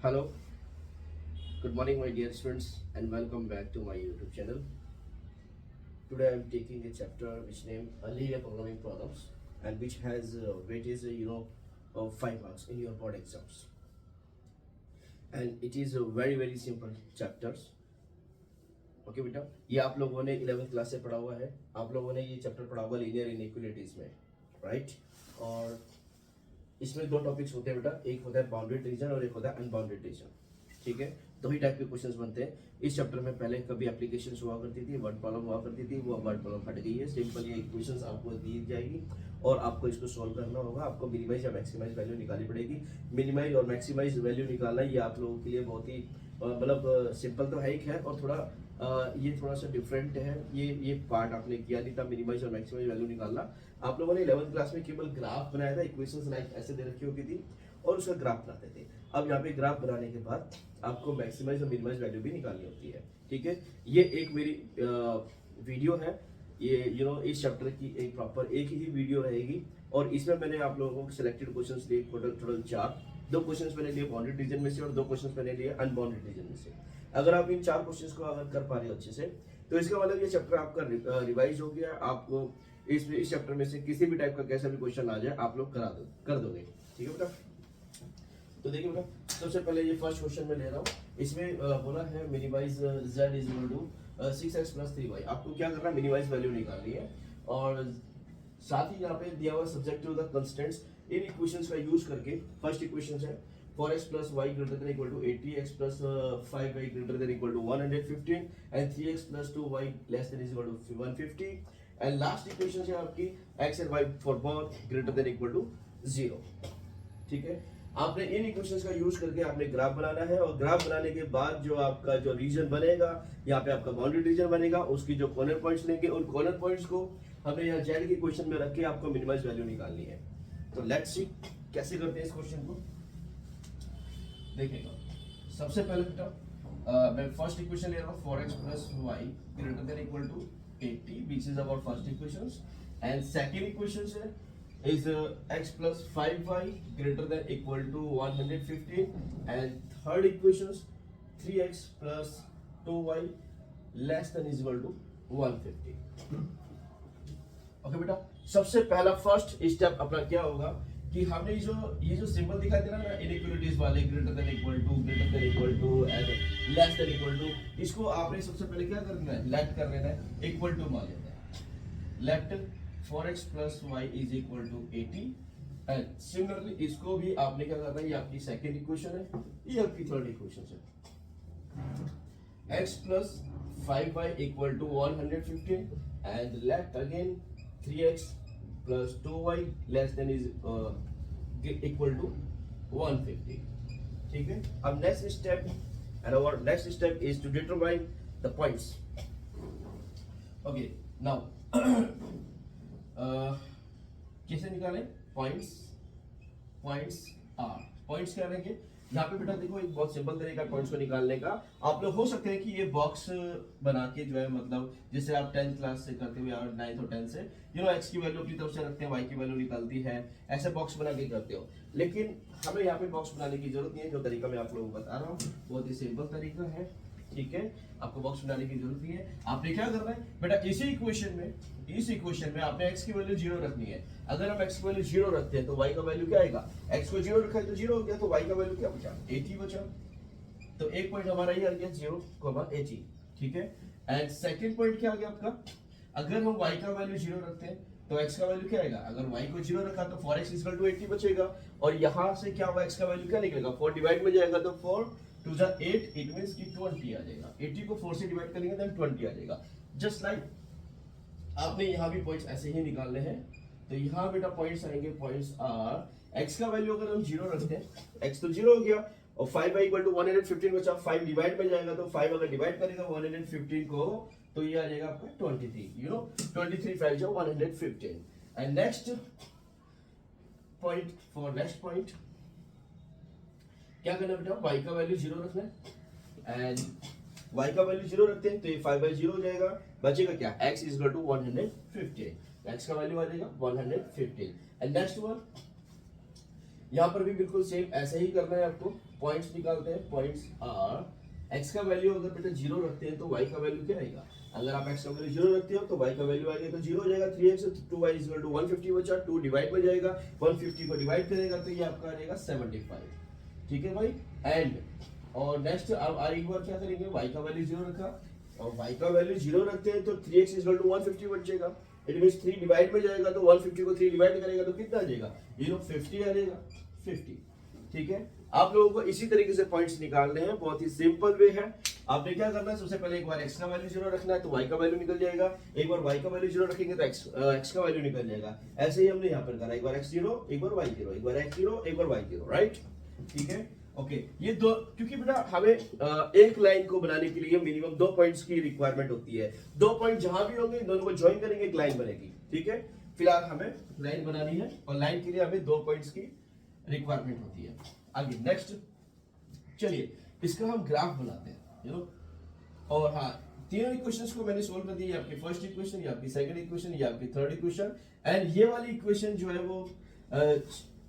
Hello, good morning, my dear students, and welcome back to my YouTube channel. Today I am taking a chapter which named linear programming problems and which has weightage, of 5 marks in your board exams. And it is a very simple chapters. Okay बेटा, ये आप लोगों ने 11th class से पढ़ा हुआ है. आप लोगों ने ये चैप्टर पढ़ा हुआ लीनियर इनइक्वालिटीज में, राइट? और इसमें दो टॉपिक्स होते हैं बेटा, एक होता है बाउंडेड रीजन और एक होता है अनबाउंडेड रीजन. ठीक है, दो ही टाइप के क्वेश्चंस बनते हैं इस चैप्टर में. पहले कभी एप्लीकेशंस हुआ करती थी, वर्ड प्रॉब्लम हुआ करती थी, वो वर्ड प्रॉब्लम हट गई है. सिंपल ये इक्वेशंस आपको दी जाएगी और आपको इसको सॉल्व करना होगा. आपको मिनिमाइज या मैक्सिमाइज वैल्यू निकालनी पड़ेगी. मिनिमाइज और मैक्सिमाइज वैल्यू निकालना ये आप लोगों के लिए बहुत ही मतलब सिंपल तो है ही है, और थोड़ा ये थोड़ा सा डिफरेंट है. ये पार्ट आपने किया नहीं था, मिनिमाइज और मैक्सिमाइज वैल्यू निकालना. आप लोगों ने 11th क्लास में केवल ग्राफ बनाया था, इक्वेशंस लाइक ऐसे दे रखी होती थी और उसका ग्राफ बनाते थे. अब यहाँ पे ग्राफ बनाने के बाद आपको मैक्सिमाइज और मिनिमाइज वैल्यू भी निकालनी होती है. ठीक है, ये एक मेरी वीडियो है. ये इस चैप्टर की एक प्रॉपर एक ही वीडियो रहेगी और इसमें मैंने आप लोगों को सिलेक्टेड क्वेश्चंस लिए टोटल 4. 2 क्वेश्चंस मैंने लिए बाउंडेड रीजन में से और 2 क्वेश्चंस मैंने लिए अनबाउंडेड रीजन में से. अगर आप इन 4 क्वेश्चंस को अगर कर पा रहे हो अच्छे से, तो इसका मतलब ये चैप्टर आपका रिवाइज हो गया. आपको इस चैप्टर में से किसी भी टाइप का कैसा भी क्वेश्चन आ जाए आप लोग कर दोगे. ठीक है बेटा, तो देखिए बेटा, सबसे पहले ये फर्स्ट क्वेश्चन में ले रहा हूँ. इसमें बोला है minimize z is equal to 6x + 3y. आपको क्या करना है, मिनिमाइज वैल्यू निकालनी है. और साथ ही यहाँ पे दिया हुआ सब्जेक्ट टू द कंस्टेंट्स. इन इक्वेशंस का यूज करके फर्स्ट इक्वेशन है 4x + y > 80, x + 5y > 115 and 3x + 2y <= 150. and last equation है आपकी x and y for both <= 0. ठीक है, आपने इन इक्वेशंस का यूज करके आपने ग्राफ बनाना है और ग्राफ बनाने के बाद जो आपका जो रीजन बनेगा, यहाँ पे आपका बाउंड्री रीजन बनेगा, उसकी जो कॉर्नर पॉइंट्स लेंगे उन कॉर्नर पॉइंट्स को हमने यहाँ जेड के क्वेश्चन में रख के आपको मिनिमाइज वैल्यू निकालनी है. तो लेट्स सी कैसे करते हैं इस क्वेश्चन को. देखिएगा, सबसे पहले बेटा मैं फर्स्ट इक्वेशन ले रहा हूँ 4x + y > 80 which is our first equations. and second equation is x + 5y > 115 and third equations 3x + 2y <= 150. Okay बेटा, सबसे पहला फर्स्ट स्टेप अपना क्या होगा कि हमने ये जो सिंबल दिखाई दे रहा है ना, इनइक्वालिटीज वाले <= <= इसको आपने सबसे पहले क्या करना है, लेट कर लेना है, इक्वल टू मान लेना है. Late 4x + y = 80 and similarly इसको भी आपने क्या करना है, ये आपकी सेकंड इक्वेशन है, ये आपकी थर्ड इक्वेशन है. x + 5y = 115 and let again 3x + 2y > 150. ठीक है, अब next step and our next step is to determine the points. Okay, now कैसे निकालें पॉइंट्स. पॉइंट्स क्या रहेंगे यहाँ पे बेटा. देखो, एक बहुत सिंपल तरीका है पॉइंट्स को निकालने का. आप लोग हो सकते हैं कि ये बॉक्स बना के जो है, मतलब जैसे आप 10th क्लास से करते हुए 9th और 10th से x की वैल्यू अपनी तरफ से रखते हैं, y की वैल्यू निकलती है, ऐसे बॉक्स बना के करते हो. लेकिन हमें यहाँ पे बॉक्स बनाने की जरूरत नहीं है. जो तरीका मैं आप लोगों को बता रहा हूँ बहुत ही सिंपल तरीका है. ठीक है, आपको बॉक्स बनाने की जरूरत नहीं है. आपने क्या करना है बेटा, इस इक्वेशन में आपने x की वैल्यू 0 रखनी है. अगर हम x की वैल्यू 0 रखते हैं तो y का वैल्यू क्या आएगा, x को 0 रखा है तो 0 हो गया, तो y का वैल्यू क्या बचा, 80 बचा. तो एक पॉइंट हमारा ये आ गया 0,80. ठीक है, एंड सेकंड पॉइंट क्या आ गया आपका, अगर हम y का वैल्यू 0 रखते हैं तो x का वैल्यू क्या आएगा. अगर y को 0 रखा तो 4x = 80 बचेगा. और यहाँ से क्या होगा, x का वैल्यू क्या निकलेगा, 4 डिवाइड में जाएगा तो 4 2 जा 8, इट मींस कि 20 आ जाएगा. 80 को 4 से डिवाइड करेंगे देन 20 आ जाएगा. जस्ट लाइक आपने यहाँ भी पॉइंट्स ऐसे ही निकालने हैं. तो यहाँ बेटा पॉइंट्स आएंगे. पॉइंट्स आर x का वैल्यू अगर हम 0 रखते हैं, x तो 0 हो गया और 5y = 115 बचा. 5 डिवाइड में जाएगा तो 5 अगर डिवाइड करेगा 115 को तो ये आ जाएगा आपका 23. 23 5 जो 115. एंड नेक्स्ट पॉइंट क्या करना बेटा, y का वैल्यू 0 रखना है. एंड y का वैल्यू 0 रखते हैं तो ये 5/0 हो जाएगा. बचेगा क्या, x = 115. x का वैल्यू आ जाएगा 115. एंड नेक्स्ट वन, यहाँ पर भी बिल्कुल सेम ऐसे ही करना है आपको. पॉइंट्स निकालते हैं। पॉइंट्स आर एक्स का वैल्यू अगर बेटा जीरो रखते हैं तो वाई का वैल्यू क्या आएगा? अगर आप एक्स का वैल्यू जीरो रखते हो तो वाई का वैल्यू आएगा तो जीरो हो जाएगा। 3x 2y = 150 बचा, 2 डिवाइड में जाएगा, 150 को डिवाइड करेगा तो ये आपका आ जाएगा 75। ठीक है भाई। एंड और नेक्स्ट अब एक बार क्या करेंगे, y का वैल्यू जीरो रखा और y का वैल्यू जीरो रखते हैं तो 3x = 150 बचेगा। इट मींस 3 डिवाइड में जाएगा तो 150 को 3 डिवाइड करेगा तो कितना आ जाएगा? 50 आ जाएगा, 50। ठीक है। आप लोगों को इसी तरीके से पॉइंट्स निकालने हैं, बहुत ही सिंपल वे है। आपने क्या करना है, सबसे पहले एक बार x का वैल्यू जीरो रखना है तो y का वैल्यू निकल जाएगा। एक बार y का वैल्यू जीरो रखेंगे तो x का वैल्यू निकल जाएगा। ऐसे ही हमने यहाँ पर करा, एक बार x जीरो, एक बार y जीरो, एक बार x जीरो, एक बार y जीरो, राइट। ठीक है, ओके। ये दो, क्योंकि बेटा हमें एक लाइन को बनाने के लिए मिनिमम 2 पॉइंट्स की रिक्वायरमेंट होती है। 2 पॉइंट जहां भी होंगे दोनों को ज्वाइन करेंगे, एक लाइन बनेगी। ठीक है, फिलहाल हमें लाइन बनानी है और लाइन के लिए हमें 2 पॉइंट्स की रिक्वायरमेंट होती है। आगे नेक्स्ट चलिए इसका हम ग्राफ बनाते हैं, यू नो। और हाँ, तीनों इक्वेशंस को मैंने सोल्व कर दिया। ये आपकी फर्स्ट इक्वेशन, ये आपकी सेकंड इक्वेशन, ये आपकी थर्ड इक्वेशन। एंड ये वाली इक्वेशन जो है वो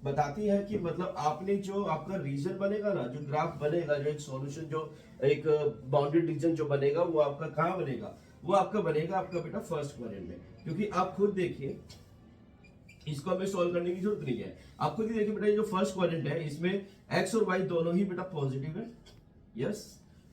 बताती है कि मतलब आपने जो आपका रीजन बनेगा ना, जो ग्राफ बनेगा, जो एक सॉल्यूशन, जो एक बाउंडेड रीजन जो बनेगा वो आपका कहाँ बनेगा? वो आपका बनेगा आपका बेटा फर्स्ट क्वाड्रेंट में। क्योंकि आप खुद देखिए, इसको हमें सॉल्व करने की जरूरत नहीं है। आप खुद ही देखिए बेटा, ये जो फर्स्ट क्वाड्रेंट है इसमें एक्स और वाई दोनों ही बेटा पॉजिटिव है। यस,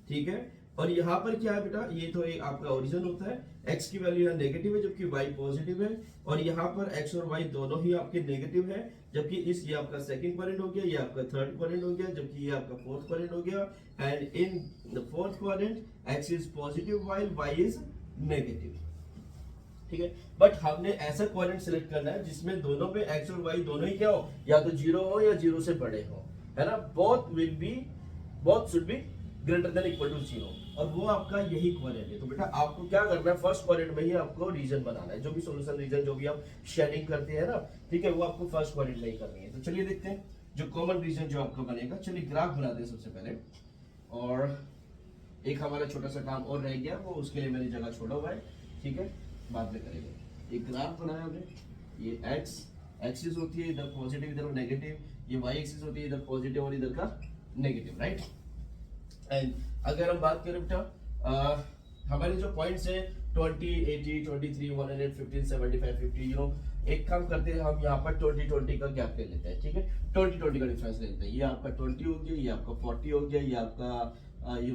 ठीक है। और यहाँ पर क्या है बेटा, ये तो एक आपका ओरिजिन होता है, x की वैल्यू यहाँ नेगेटिव है जबकि y पॉजिटिव है। और यहाँ पर x और y दोनों ही आपके नेगेटिव है, जबकि ये आपका सेकंड क्वाड्रेंट हो गया, ये आपका थर्ड क्वाड्रेंट हो गया, जबकि ये आपका फोर्थ क्वाड्रेंट हो गया। And in the fourth quadrant x is positive while y is negative. ठीक है, बट हमने ऐसा क्वाड्रेंट सिलेक्ट करना है जिसमें दोनों में x और y दोनों ही क्या हो, या तो जीरो हो या जीरो से बड़े हो, है ना। Both should be greater than equal to 0, और वो आपका यही क्वाड्रेंट है। तो बेटा आपको क्या करना है, फर्स्ट क्वाड्रेंट में ही आपको रीजन बनाना है। जो भी सॉल्यूशन रीजन जो भी आप शेडिंग करते हैं ना, ठीक है, वो आपको फर्स्ट क्वाड्रेंट में ही करनी है। तो चलिए देखते हैं जो कॉमन रीजन जो आपका बनेगा। चलिए ग्राफ बनाते हैं सबसे पहले। और एक हमारा छोटा सा काम और रह गया, वो उसके लिए मैंने जगह छोड़ा हुआ है। ठीक है, बाद में करेंगे। एक ग्राफ बनाया हमने, ये एक्स एक्सिस होती है इधर पॉजिटिव इधर नेगेटिव, ये वाई एक्सिस होती है इधर पॉजिटिव और इधर का नेगेटिव, राइट। एंड अगर हम बात करें बेटा, हमारे जो पॉइंट्स है 20, 80, 23, 115, 75, 50, यू नो, एक काम करते हैं हम यहाँ पर 20 का गैप ले लेते हैं। ठीक है, 20 का डिफरेंस ले लेते हैं। ये आपका 20 हो गया, ये आपका 40 हो गया, ये आपका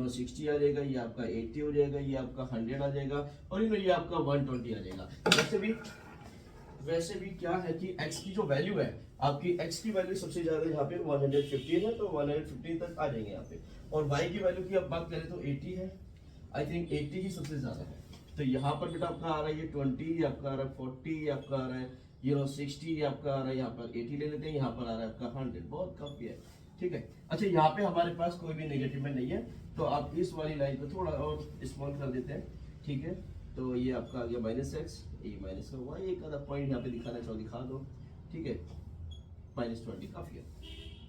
60 आ जाएगा, ये आपका 80 हो जाएगा, ये आपका 100 आ जाएगा, और ये आपका 120 आ जाएगा। वैसे भी क्या है कि x की जो वैल्यू है, आपकी x की वैल्यू सबसे ज्यादा यहाँ पे 115 है, तो 115 तक आ जाएंगे यहाँ पे। और y की वैल्यू की अब बात करें तो 80 है, आई थिंक 80 ही सबसे ज्यादा है। तो यहाँ पर बेटा आपका आ रहा है ये 20, आपका आ रहा है 40, आपका आ रहा है 60, आपका आ रहा है यहाँ पर 80 ले लेते हैं, यहाँ पर आ रहा है आपका 100, बहुत काफी है। ठीक है, अच्छा यहाँ पे हमारे पास कोई भी नेगेटिव में नहीं है, तो आप इस वाली लाइन को थोड़ा और स्मॉल कर देते हैं। ठीक है, तो ये आपका आ गया -x, ये माइनस का वाई, एक आधा पॉइंट यहाँ पे दिखाना चाहो दिखा दो। ठीक है, -20 काफी है।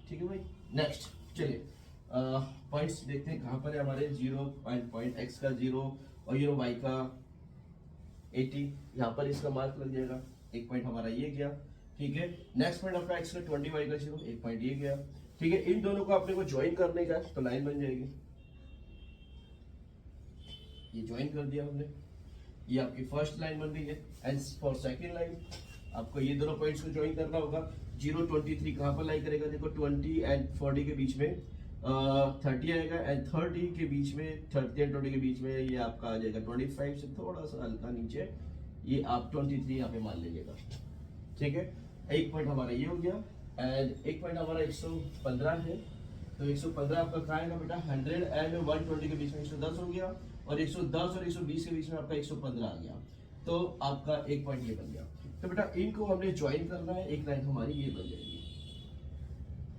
ठीक है भाई, नेक्स्ट चलिए पॉइंट्स देखते हैं कहाँ पर है हमारे। 0 पॉइंट x का 0 और y का 80, यहाँ पर इसका मार्क लग जाएगा, एक पॉइंट हमारा ये गया। ठीक है, नेक्स्ट पॉइंट आपका x का 20, y का 0, एक पॉइंट ये गया। ठीक है, इन दोनों को अपने को ज्वाइन करने का तो लाइन बन जाएगी, ये ज्वाइन कर दिया हमने, ये आपकी फर्स्ट लाइन बन रही है। एंड फॉर सेकंड लाइन आपको ये दोनों पॉइंट्स को ज्वाइन करना होगा। 0, 23 कहाँ पर लाई करेगा, देखो 20 एंड 40 के बीच में 30 आएगा, एंड 30 के बीच में 30 एंड 20 के बीच में ये आपका आ जाएगा 25 से थोड़ा सा हल्का नीचे, ये आप 23 यहाँ पे मान लीजिएगा। ठीक है, एक पॉइंट हमारा ये हो गया, एंड एक पॉइंट हमारा 115 है। तो 115 आपका कहाँ आएगा बेटा, 100 एंड 120 के बीच में 110 हो गया, और 110 और 120 के बीच में आपका 115 आ गया, तो आपका एक पॉइंट ये बन गया। तो बेटा इनको हमने ज्वाइन करना है, एक लाइन हमारी ये बन जाएगी।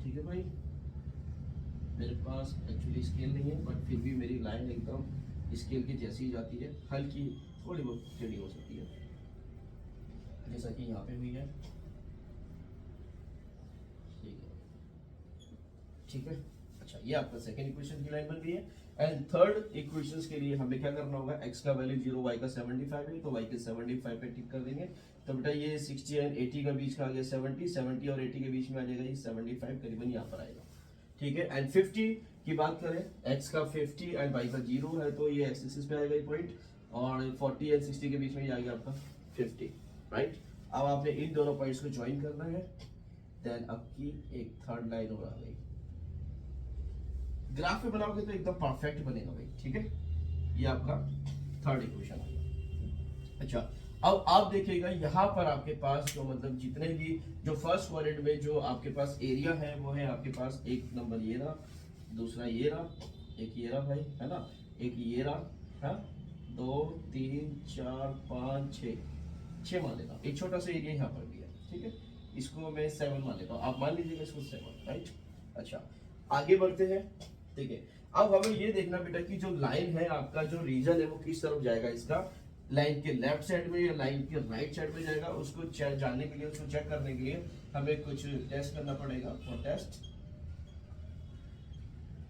ठीक है भाई, मेरे पास एक्चुअली स्केल नहीं है, बट फिर भी मेरी लाइन एकदम स्केल की जैसी जाती है, हल्की थोड़ी बहुत टेढ़ी हो सकती है, जैसा कि यहाँ पे हुई है। ठीक है, अच्छा ये आपका सेकंड इक्वेशन की लाइन बन गई है। एंड थर्ड इक्वेशंस के लिए हमें क्या करना होगा, x का वैल्यू 0, y का 75 है, तो y के 75 पे टिक कर देंगे। तो बेटा ये 60 एंड 80 का बीच का आ गया 70 और 80 के बीच में आ जाएगा ये 75, करीबन यहाँ पर आएगा। ठीक है। एंड 50 की बात करें, x का 50 एंड y का 0 है तो ये x एक्सिस पे आएगा ये पॉइंट, और 40 एंड 60 के बीच में ये आ गया आपका 50, राइट। अब आपने इन दोनों पॉइंट्स को ज्वाइन करना है, देन आपकी एक थर्ड लाइन और आ गई। ग्राफ पे बनाओगे तो एकदम परफेक्ट बनेगा भाई, ठीक है। ये आपका थर्ड इक्वेशन आ गया। अच्छा, अब आप देखिएगा यहाँ पर आपके पास जो मतलब जितने भी जो फर्स्ट क्वाड्रेंट में जो आपके पास एरिया है वो है आपके पास, एक नंबर ये रहा, दूसरा ये रहा, एक ये रहा भाई, है ना, एक ये रहा, है 2 3 4 5 6 मान लेता हूँ। एक छोटा सा एरिया यहाँ पर भी है, ठीक है, इसको मैं 7 मान लेता हूँ, आप मान लीजिएगा इसको 7, राइट। अच्छा, आगे बढ़ते हैं, ठीक है। अब हमें ये देखना बेटा कि जो लाइन है आपका जो रीजन है वो किस तरफ जाएगा, इसका लाइन के लेफ्ट साइड में या लाइन के राइट साइड में जाएगा, उसको जानने के लिए, उसको चेक करने के लिए हमें कुछ टेस्ट करना पड़ेगा। फॉर टेस्ट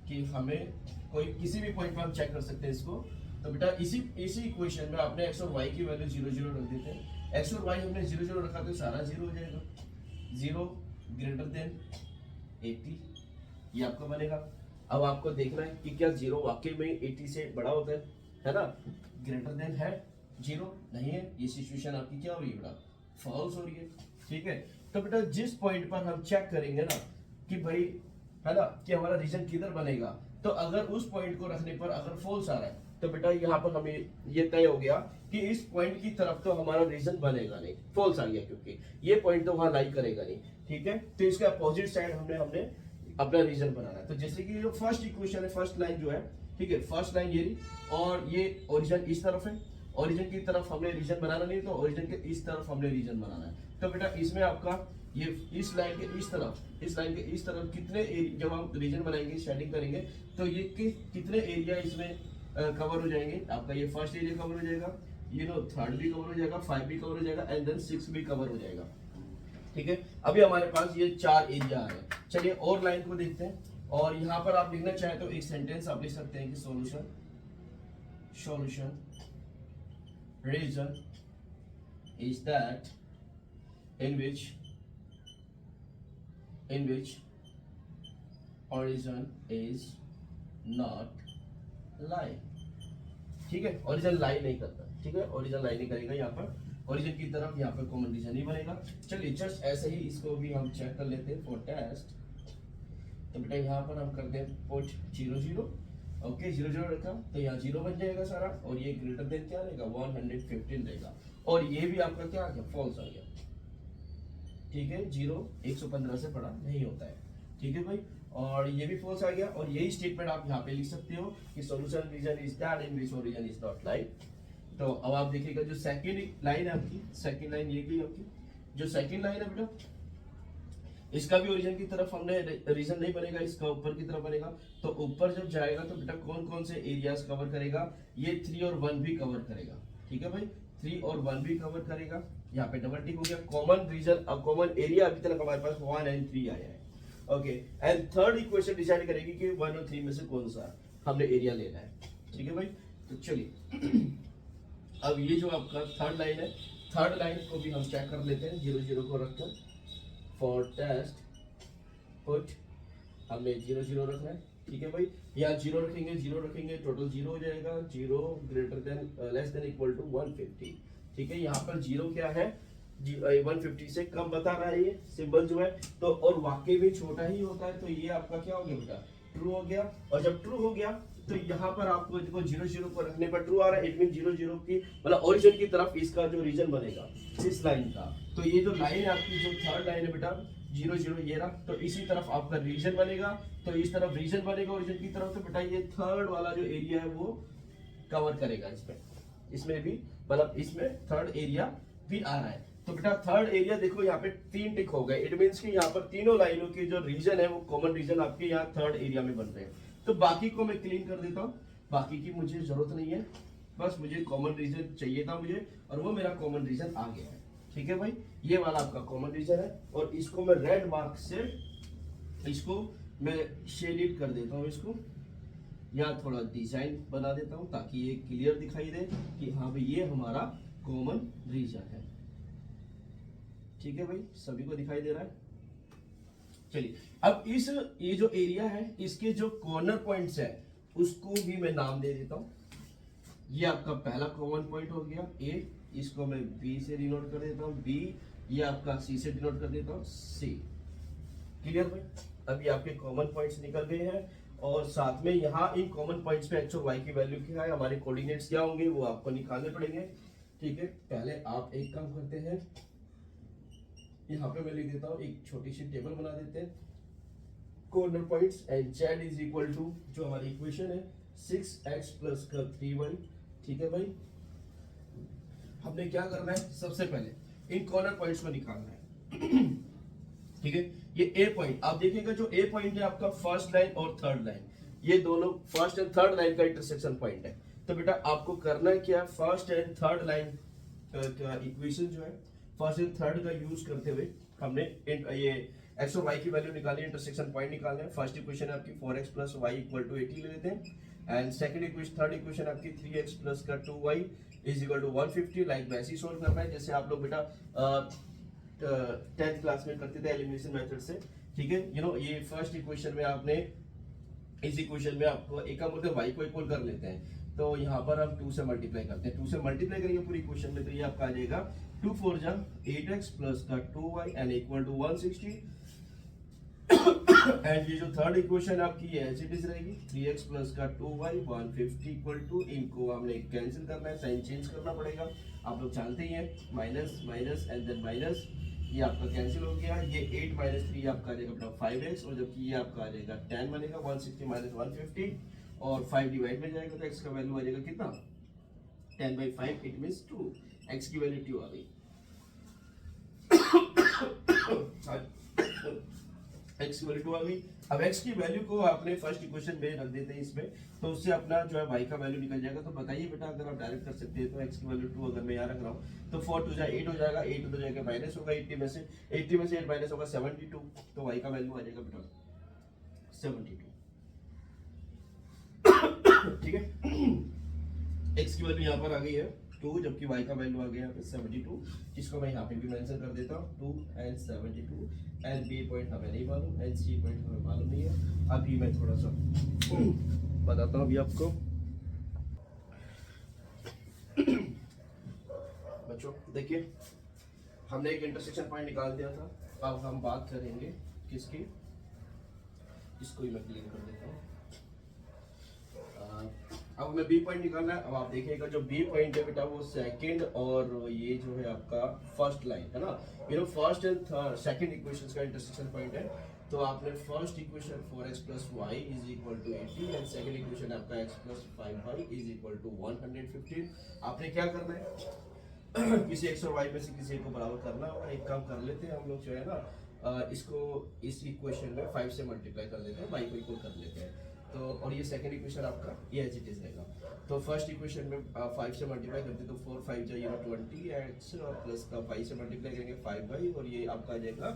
कि हमें कोई किसी भी पॉइंट पर हम चेक कर सकते हैं इसको। तो बेटा इसी इक्वेशन में आपने x और y की वैल्यू 0 0 रख देते हैं। x और y हमने 0 0 रखा तो सारा 0 हो जाएगा, 0 ग्रेटर देन 80, ये आपका बनेगा। अब आपको देखना है कि क्या 0 वाकई में 80 से बड़ा होता है ना, ग्रेटर देन है, 0 नहीं है, ये सिचुएशन आपकी क्या हो रही है बेटा, फॉल्स हो रही है, ठीक है। तो बेटा जिस पॉइंट पर हम चेक करेंगे ना कि भाई, है ना, कि हमारा रीजन किधर बनेगा, तो अगर उस पॉइंट को रखने पर अगर फॉल्स आ रहा है तो बेटा यहाँ पर हमें ये तय हो गया कि इस पॉइंट की तरफ तो हमारा रीजन बनेगा नहीं, फॉल्स आ गया, क्योंकि ये पॉइंट तो वहां लाई करेगा नहीं, ठीक है। तो इसके अपोजिट साइड हमने अपना रीजन बनाना है। तो जैसे कि जो फर्स्ट इक्वेशन है, फर्स्ट लाइन जो है, ठीक है, फर्स्ट लाइन ये रही, और ये ओरिजिन इस तरफ है, ओरिजिन की तरफ हमने रीजन बनाना नहीं, तो ओरिजिन के इस तरफ हमने रीजन बनाना है। तो बेटा इसमें आपका ये इस लाइन के इस तरफ, इस लाइन के इस तरफ कितने जब हम रीजन बनाएंगे, शेडिंग करेंगे, तो ये कितने एरिया इसमें कवर हो जाएंगे, आपका ये फर्स्ट एरिया कवर हो जाएगा, ये नो थर्ड भी कवर हो जाएगा, 5 भी कवर हो जाएगा, एंड देन 6 भी कवर हो जाएगा, ठीक है। अभी हमारे पास ये 4 एरिया आ रहे हैं। चलिए और लाइन को देखते हैं, और यहाँ पर आप लिखना चाहे तो एक सेंटेंस आप लिख सकते हैं कि solution region is that in which origin is not lie, ठीक है। ओरिजिन लाई नहीं करता, ठीक है, ओरिजिन लाई नहीं करेगा, यहाँ पर ओरिजिन की तरफ यहाँ पर कॉमन रीजन नहीं बनेगा। चलिए जस्ट ऐसे ही इसको भी हम चेक कर लेते हैं फॉर टेस्ट। तो बेटा यहाँ पर हम करते हैं पुट 0 0, ओके, 0 0 रखा तो यहाँ 0 बन जाएगा सारा, और ये ग्रेटर देन क्या रहेगा, 115 रहेगा, और ये भी आपका क्या आ गया, फॉल्स आ गया, ठीक है। 0 115 से बड़ा नहीं होता है, ठीक है भाई, और ये भी फॉल्स आ गया। और यही स्टेटमेंट आप यहाँ पे लिख सकते हो कि solution region is that in which origin is not lie. तो अब आप देखिएगा जो सेकंड लाइन है आपकी, सेकंड लाइन ये की आपकी जो सेकंड लाइन है बेटा, इसका भी ओरिजिन की तरफ हमने रीजन नहीं बनेगा, इसका ऊपर की तरफ बनेगा। तो ऊपर जब जाएगा तो बेटा कौन कौन से एरियाज कवर करेगा, ये 3 और 1 भी कवर करेगा, ठीक है भाई, 3 और 1 भी कवर करेगा। यहाँ पे डबल टिक हो गया। कॉमन रीजन, अब कॉमन एरिया अभी तक हमारे पास 1 एंड 3 आया है, okay. And third equation decide करेगी कि 1 और 3 में से कौन सा हमने एरिया लेना है, ठीक है भाई। तो चलिए अब ये जो आपका थर्ड लाइन है, थर्ड लाइन को भी हम चेक कर लेते हैं 0 0 को रखकर। फॉर टेस्ट पुट हमने 0 0 रखना है, ठीक है भाई। यहाँ 0 रखेंगे, 0 रखेंगे, टोटल 0 हो जाएगा, 0 greater than less than equal to 150, ठीक है। यहाँ पर 0 क्या है, 150 से कम बता रहा है ये सिंबल जो है, तो और वाकई में छोटा ही होता है, तो ये आपका क्या हो गया बेटा, ट्रू हो गया। और जब ट्रू हो गया तो यहाँ पर आपको देखो 0 0 को रखने पर ट्रू आ रहा है, इट मीन 0 0 की मतलब ओरिजिन की तरफ इसका जो रीजन बनेगा इस लाइन का। तो ये जो लाइन है आपकी, जो थर्ड लाइन है बेटा 0 0 ये रहा, तो इसी तरफ आपका रीजन बनेगा, तो इस तरफ रीजन बनेगा ओरिजिन की तरफ, तो बेटा ये थर्ड वाला जो एरिया है वो कवर करेगा इसमें भी, मतलब इसमें थर्ड एरिया भी आ रहा है। तो बेटा थर्ड एरिया देखो यहाँ पे 3 टिक हो गए, इट मींस कि यहाँ पर तीनों लाइनों की जो रीजन है वो कॉमन रीजन आपके यहाँ थर्ड एरिया में बन रहे हैं। तो बाकी को मैं क्लीन कर देता हूँ, बाकी की मुझे जरूरत नहीं है, बस मुझे कॉमन रीजन चाहिए था मुझे, और वो मेरा कॉमन रीजन आ गया है, ठीक है भाई। ये वाला आपका कॉमन रीजन है, और इसको मैं रेड मार्क से इसको मैं शेडिड कर देता हूँ, इसको यहाँ थोड़ा डिजाइन बना देता हूँ ताकि ये क्लियर दिखाई दे कि हाँ भाई ये हमारा कॉमन रीजन है, ठीक है भाई, सभी को दिखाई दे रहा है। चलिए अब इस ये जो एरिया है इसके जो कॉर्नर पॉइंट्स है उसको भी मैं नाम दे देता हूँ। ये आपका पहला कॉमन पॉइंट हो गया ए, इसको मैं बी से डिनोट कर देता हूँ बी, ये आपका सी से डिनोट कर देता हूँ सी। क्लियर भाई? अब ये आपके कॉमन पॉइंट्स निकल गए हैं और साथ में यहाँ इन कॉमन पॉइंट्स पे एक्स और वाई की वैल्यू क्या है, हमारे कोऑर्डिनेट्स क्या होंगे वो आपको निकालने पड़ेंगे। ठीक है, पहले आप एक काम करते हैं, यहाँ पे मैं लिख देता हूँ, एक छोटी सी टेबल बना देते हैं corner points and z is equal to जो हमारी इक्वेशन है 6x प्लस का 3y। ठीक है भाई, हमने क्या करना है, सबसे पहले इन कॉर्नर पॉइंट्स को निकालना है। ठीक है, ये ए पॉइंट आप देखिएगा, जो ए पॉइंट है आपका फर्स्ट लाइन और थर्ड लाइन, ये दोनों फर्स्ट एंड थर्ड लाइन का इंटरसेक्शन पॉइंट है। तो बेटा आपको करना है क्या, फर्स्ट एंड थर्ड लाइन का इक्वेशन जो है फर्स्ट एंड थर्ड का यूज करते हुए हमने ये एक्स और वाई की वैल्यू निकालनी है, इंटरसेक्शन पॉइंट निकालना है। फर्स्ट इक्वेशन है आपकी 4x plus Y equal to 80 ले लेते हैं and second equation third equation आपकी 3x प्लस का 2y is equal to 150। Like वैसे ही सोल्व करना है जैसे आप लोग बेटा 10th क्लास में करते थे एलिमिनेशन मेथड से। ठीक है, ये फर्स्ट इक्वेशन में आपने, इस इक्वेशन में आपको एक काम करते हैं y को इक्वल कर लेते हैं, तो यहाँ पर हम 2 से मल्टीप्लाई करते हैं, 2 से मल्टीप्लाई करेंगे पूरी इक्वेशन में, तो ये आपका आ जाएगा 2 4 जा 8x प्लस का 2y and equal to 160। And ये जो थर्ड इक्वेशन आपकी है एज इट इज रहेगी 3x प्लस का 2y 150 इक्वल टू, इनको हमने कैंसिल करना है, साइन चेंज करना पड़ेगा, आप लोग जानते ही हैं, minus minus and then minus, ये आपका कैंसिल हो गया, ये 8 माइनस 3 आपका आ जाएगा 5x और जबकि ये आपका आ जाएगा 10 बनेगा, 160 माइनस 150 और 5 डिवाइड में जाएगा तो x का वैल्यू आ जाएगा कितना 10/5, इट मींस 2, x की वैल्यू 2 आ गई। x की वैल्यू 2 आ गई। अब x की वैल्यू को आपने फर्स्ट इक्वेशन में रख देते हैं इसमें, तो उससे अपना जो है y का वैल्यू निकल जाएगा। तो बताइए बेटा, अगर आप डायरेक्ट कर सकते हैं तो x की वैल्यू 2 अगर मैं यहाँ रख रहा हूँ तो 4 2 जा 8 हो जाएगा, 8 हो जाएगा माइनस होगा 80 में से 8 माइनस होगा 72, तो y का वैल्यू आ जाएगा बेटा 72। ठीक है, x की वैल्यू यहाँ पर आ गई है 2, जबकि y का वैल्यू आ गया यहाँ पे 72, जिसको मैं यहाँ पे भी मेंशन कर देता हूँ 2 एंड 72 एंड b पॉइंट हमें नहीं मालूम एंड c पॉइंट हमें मालूम नहीं है। अभी मैं थोड़ा सा बताता हूँ अभी आपको। बच्चों देखिए, हमने एक इंटरसेक्शन पॉइंट निकाल दिया था, अब हम बात करेंगे किसकी, इसको ही मैं क्लियर कर देता हूँ। अब हमें बी पॉइंट निकालना है। अब आप देखिएगा जो बी पॉइंट है बेटा वो सेकंड और ये जो है आपका फर्स्ट लाइन है ना, फर्स्ट एंड सेकंड इक्वेशंस का इंटरसेक्शन पॉइंट है। तो आपने first equation 4x plus Y is equal to 80 and second equation आपका x plus 5y is equal to 115। आपने क्या करना है, किसी x और y में से किसी को बराबर करना होगा। एक काम कर लेते हैं हम लोग जो है ना, इसको इस इक्वेशन में 5 से मल्टीप्लाई कर लेते हैं, y को इक्वल कर लेते हैं। तो और ये सेकंड इक्वेशन आपका ये एज इट इज रहेगा। तो फर्स्ट इक्वेशन में 5 से मल्टीप्लाई करते तो 4 5 जो 20 x और प्लस का 5 से मल्टीप्लाई करेंगे 5y और ये आपका आ जाएगा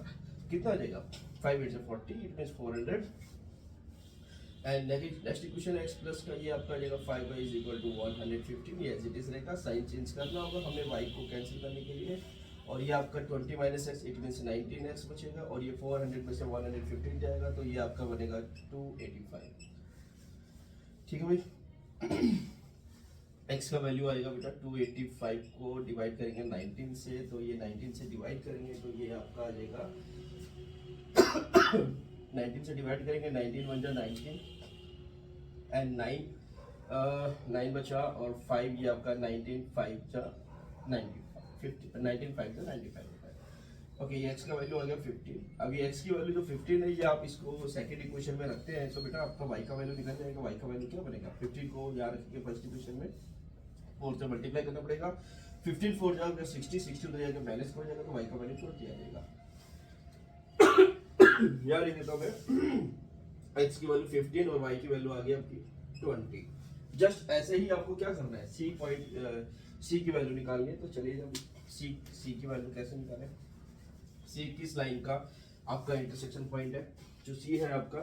कितना आ जाएगा 5 8 से 40, it means 400 and next equation x plus का ये आपका आ जाएगा 5y इज इक्वल टू 115, ये एज इट इज रहेगा। साइन चेंज करना होगा हमें y को कैंसिल करने के लिए, और ये आपका 20 minus x it means 19x बचेगा और ये 400 में से 115 जाएगा तो ये आपका बनेगा 285। ठीक है भाई, x का वैल्यू आएगा बेटा 285 को डिवाइड करेंगे 19 से, तो ये 19 से डिवाइड करेंगे तो ये आपका आ जाएगा 19 से डिवाइड करेंगे 19 1 जा 19 एंड 9 बचा और 5 ये आपका 19 5 जा 19 5 जा 95। ओके, ये x का वैल्यू आ गया 15। अब ये x की वैल्यू जो 15 है ये आप इसको सेकंड इक्वेशन में रखते हैं तो बेटा आपका y का वैल्यू निकल जाएगा। y का वैल्यू क्या बनेगा, 15 को याद रखिए फर्स्ट इक्वेशन में 4 से मल्टीप्लाई करना पड़ेगा, 15 4 जाएगा 60 60 हो जाएगा माइनस हो जाएगा तो y का वैल्यू 20 आ जाएगा। याद लिख देता हूं मैं, x की वैल्यू 15 और y की वैल्यू आ गई आपकी 20। जस्ट ऐसे ही आपको क्या करना है, c की वैल्यू निकालनी है। तो चलिए जब c की वैल्यू कैसे निकालें, सी किस लाइन का आपका इंटरसेक्शन पॉइंट है, जो सी है आपका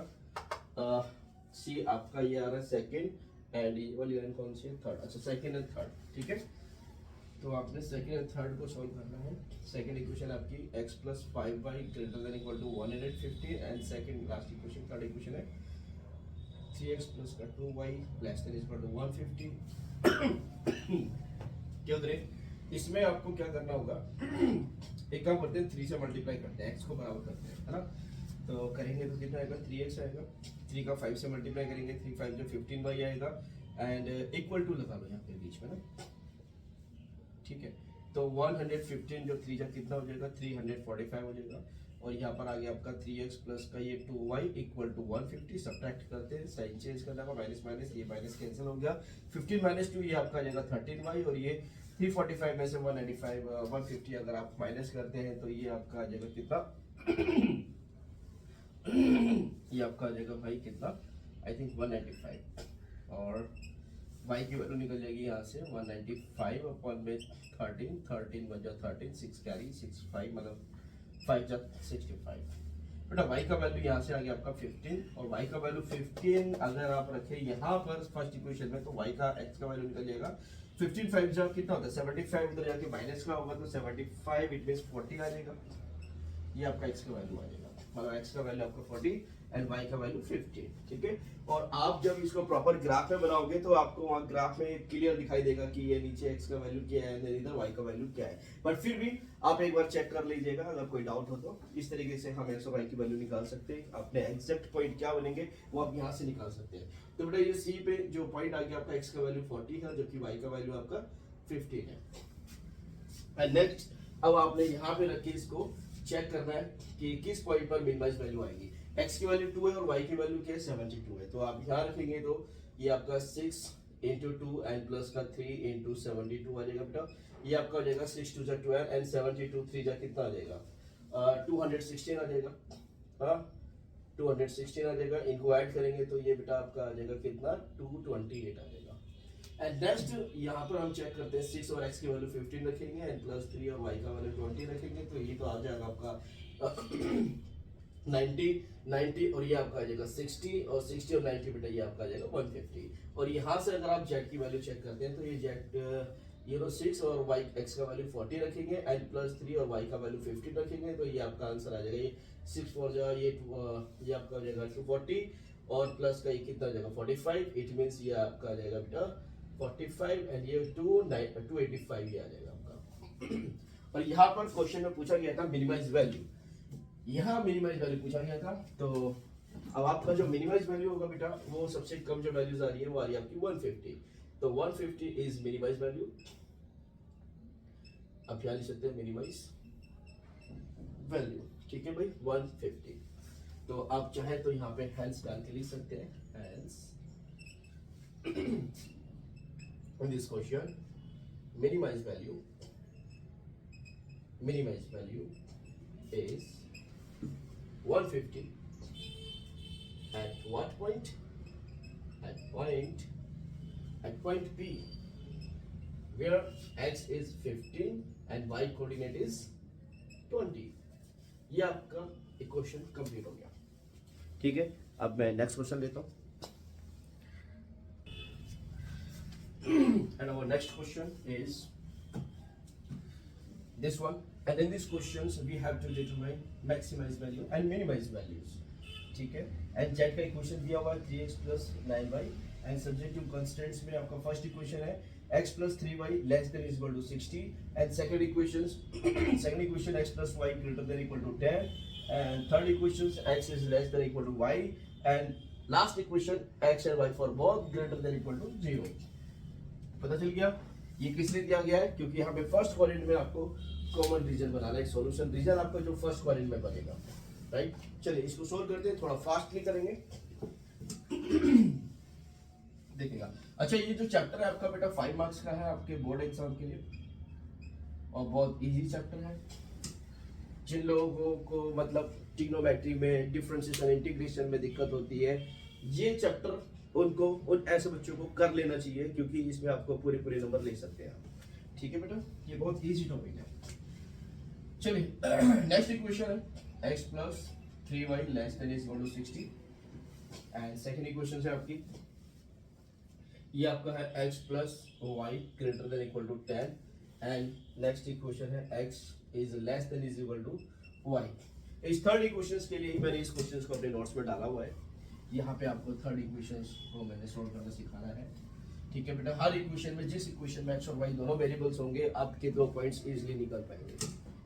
सी आपका ये आ रहा है सेकंड एंड ये वाली लाइन कौन सी है, थर्ड। अच्छा, सेकंड एंड थर्ड, ठीक है। तो आपने सेकेंड एंड थर्ड को सॉल्व करना है। सेकेंड इक्वेशन आपकी x plus 5y greater than equal to 150 and second last equation third equation है 3x प्लस का 2y less than equal to 150। क्यों करें, इसमें आपको क्या करना होगा, एक काम करते हैं 3 से मल्टीप्लाई करते हैं, x को बराबर करते हैं, है ना। तो करेंगे तो कितना आएगा, 3x आएगा, 3 का 5 से मल्टीप्लाई करेंगे, 3 5 जो 15y आएगा एंड इक्वल टू लगा लो यहाँ पे बीच में ना, ठीक है। तो 115 जो 3 जा कितना हो जाएगा, 345 हो जाएगा। और यहाँ पर आ गया आपका 3x प्लस का ये 2y इक्वल टू 150। सब्ट्रैक्ट करते हैं, साइन चेंज करना होगा, माइनस माइनस, ये माइनस कैंसिल हो गया। 15 माइनस 2 ये आपका आ जाएगा 13y, और ये 345 में से 195 150 अगर आप माइनस करते हैं तो ये आपका आ जाएगा कितना ये आपका आ जाएगा भाई कितना, आई थिंक 195, और y की वैल्यू निकल जाएगी यहाँ से 195 अपॉन में 13 बचा 13 6 कैरी 65 मतलब 5 जा 65। बेटा y का वैल्यू यहाँ से आ गया आपका 15, और y का वैल्यू 15 अगर आप रखें यहाँ पर फर्स्ट इक्वेशन में तो y का x का वैल्यू निकल जाएगा 15 5 जा कितना होता है 75, उधर जाके माइनस का होगा तो 75 इट मींस 40 आ जाएगा। ये आपका x का वैल्यू आ जाएगा, मतलब x का वैल्यू आपका 40 एंड y का वैल्यू 15, ठीक है। और आप जब इसको प्रॉपर ग्राफ में बनाओगे तो आपको वहाँ ग्राफ में क्लियर दिखाई देगा कि ये नीचे x का वैल्यू क्या है, इधर y का वैल्यू क्या है। बट फिर भी आप एक बार चेक कर लीजिएगा, अगर कोई डाउट हो तो इस तरीके से हम x और y की वैल्यू निकाल सकते हैं। अपने एग्जैक्ट पॉइंट क्या बनेंगे वो आप यहाँ से निकाल सकते हैं। तो बेटा ये C पे जो पॉइंट आ गया आपका x का वैल्यू 40 है, जबकि y का वैल्यू आपका 15 है। एंड नेक्स्ट अब आपने यहाँ पे रखी इसको चेक करना है कि किस पॉइंट पर मिनिमाइज वैल्यू आएगी। x की वैल्यू 2 है और y की वैल्यू क्या है 72 है। तो आप यहाँ रखेंगे तो ये आपका 6 इंटू 2 एंड प्लस का 3 इंटू 72 आ जाएगा बेटा। ये आपका हो जाएगा 6 2 12 एंड 72 3 जा कितना आ जाएगा 216 आ जाएगा, हाँ 216 आ जाएगा। इनको ऐड करेंगे तो ये बेटा आपका आ जाएगा कितना 228 आ जाएगा। एंड नेक्स्ट यहाँ पर हम चेक करते हैं 6 और x की वैल्यू 15 रखेंगे एंड प्लस 3 और y का वैल्यू 20 रखेंगे, तो ये तो आ जाएगा आपका 90 और ये आपका आ जाएगा 60 और 60 और 90 बेटा ये आपका आ जाएगा 150। और यहाँ से अगर आप z की वैल्यू चेक करते हैं तो ये z ये तो 6 और y x का वैल्यू 40 रखेंगे एंड प्लस 3 और y का वैल्यू 15 रखेंगे, तो ये आपका आंसर आ जाएगा ये 6 4 जा ये आपका हो जाएगा 240 और प्लस का ये कितना आ जाएगा 45, इट मींस ये आपका आ जाएगा बेटा 45 एंड ये 285 ये आ जाएगा आपका। और यहाँ पर क्वेश्चन में पूछा गया था मिनिमाइज वैल्यू, यहाँ मिनिमाइज वैल्यू पूछा गया था। तो अब आपका जो मिनिमाइज वैल्यू होगा बेटा वो सबसे कम जो वैल्यूज आ रही है वो आ रही है आपकी 150, तो 150 इज मिनिमाइज वैल्यू। आप यहाँ लिख सकते हैं मिनिमाइज वैल्यू, ठीक है भाई 150। तो आप चाहे तो यहाँ पे हैंस डाल के लिख सकते हैं, hence in this question minimize value is 150 at what point, at point P where x is 15 and y coordinate is 20। ये आपका इक्वेशन कंप्लीट हो गया, ठीक है। अब मैं नेक्स्ट क्वेश्चन लेता हूँ। And our next question is this one, and in these questions we have to determine maximize value and minimize values, ठीक है। and z का इक्वेशन दिया हुआ है 3x plus 9y and subjective constants में आपका फर्स्ट इक्वेशन है x plus 3y less than is equal to 60 and second equation x plus y greater than equal to 10 and third equation x is less than equal to y and last equation x and y for both greater than equal to 0। पता चल गया ये किस लिए दिया गया है, क्योंकि यहाँ पे फर्स्ट क्वाड्रेंट में आपको कॉमन रीजन बनाना है, सॉल्यूशन रीजन आपका जो फर्स्ट क्वाड्रेंट में बनेगा, राइट। चलिए इसको सोल्व करते हैं, थोड़ा फास्टली करेंगे देखिएगा। अच्छा ये जो चैप्टर है आपका बेटा 5 मार्क्स का है आपके बोर्ड एग्जाम के लिए और बहुत इजी चैप्टर है। जिन लोगों को मतलब ट्रिग्नोमेट्री में डिफरेंशिएशन इंटीग्रेशन में दिक्कत होती है, ये चैप्टर उनको उन ऐसे बच्चों को कर लेना चाहिए, क्योंकि इसमें आपको पूरे नंबर ले सकते हैं, ठीक है बेटा। ये बहुत इजी टॉपिक है। चलिए नेक्स्ट इक्वेशन है x plus 3y less than is equal to 60 and second equation है आपकी ये आपका है x plus y greater than equal to 10 and next equation है x is less than is equal to y। इस third equation के लिए ही मैंने इस क्वेश्चन को अपने नोट्स में डाला हुआ है। यहाँ पे आपको थर्ड इक्वेशन को मैंने सोल्व करना सिखाना है। ठीक है बेटा, हर इक्वेशन में जिस इक्वेशन में x और y दोनों वेरिएबल्स होंगे आपके दो पॉइंट्स इजीली निकल पाएंगे।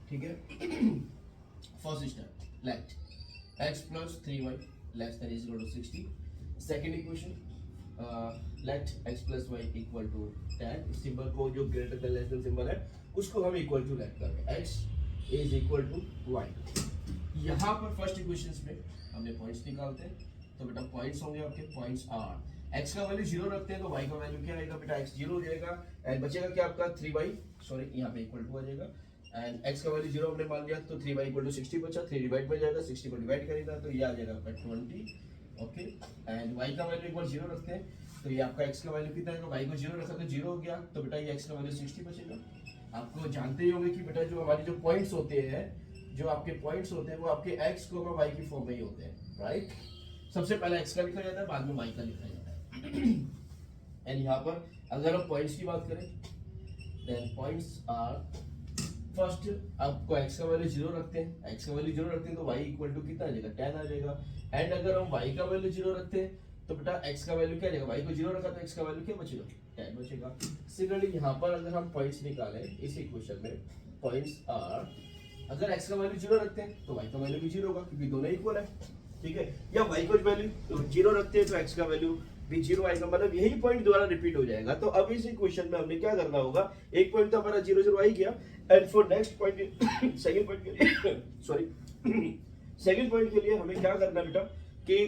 ठीक है, first step let x plus 3y less than is equal to 60। Second equation let x plus y equal to 10। Symbol को जो greater than less than symbol है उसको हम इक्वल टू लेट करेंगे, x is equal to y। यहाँ पर first equation में हमने पॉइंट्स निकालते हैं, तो बेटा पॉइंट्स होंगे आपके, पॉइंट्स आर x का वैल्यू 0 रखते हैं तो y का वैल्यू क्या आएगा बेटा, x 0 हो जाएगा एंड बचेगा क्या आपका 3y, सॉरी यहाँ पे इक्वल टू आ जाएगा एंड x का वैल्यू 0 हमने मान लिया तो 3y इक्वल टू 60 बचा, 3 डिवाइड में जाएगा, 60 को डिवाइड करेगा तो ये आ जाएगा आपका 20। ओके, एंड y का वैल्यू इक्वल 0 रखते हैं तो ये आपका x का वैल्यू कितना है, y को 0 रखा तो 0 हो गया, तो बेटा ये x का वैल्यू 60 बचेगा। आपको जानते ही होंगे कि बेटा जो हमारे जो पॉइंट्स होते हैं, जो आपके पॉइंट्स होते हैं वो आपके x को y की फॉर्म में ही होते हैं, राइट। सबसे पहले x का लिखा जाता है, बाद में y का लिखा जाता है। एंड यहाँ पर अगर हम पॉइंट्स की बात करें देन पॉइंट्स आर, फर्स्ट आपको x का वैल्यू 0 रखते हैं, x का वैल्यू 0 रखते हैं तो y इक्वल टू कितना आ जाएगा 10 आ जाएगा। एंड अगर हम y का वैल्यू 0 रखते हैं तो बेटा x का वैल्यू क्या आ जाएगा, y को 0 रखा तो x का वैल्यू क्या बचेगा 10 बचेगा। सिमिलरली यहाँ पर अगर हम पॉइंट्स निकालें इस इक्वेशन में, पॉइंट्स आर अगर x का वैल्यू 0 रखते हैं तो y का वैल्यू भी 0 होगा क्योंकि दोनों इक्वल है। ठीक है, या y को वैल्यू 0 रखते हैं तो x का वैल्यू भी 0 आएगा, मतलब यही पॉइंट दोबारा रिपीट हो जाएगा। तो अब इस इक्वेशन में हमने क्या करना होगा, एक पॉइंट तो हमारा 0 0 आ ही गया and for next point second point के लिए सॉरी सेकंड पॉइंट के लिए हमें क्या करना बेटा कि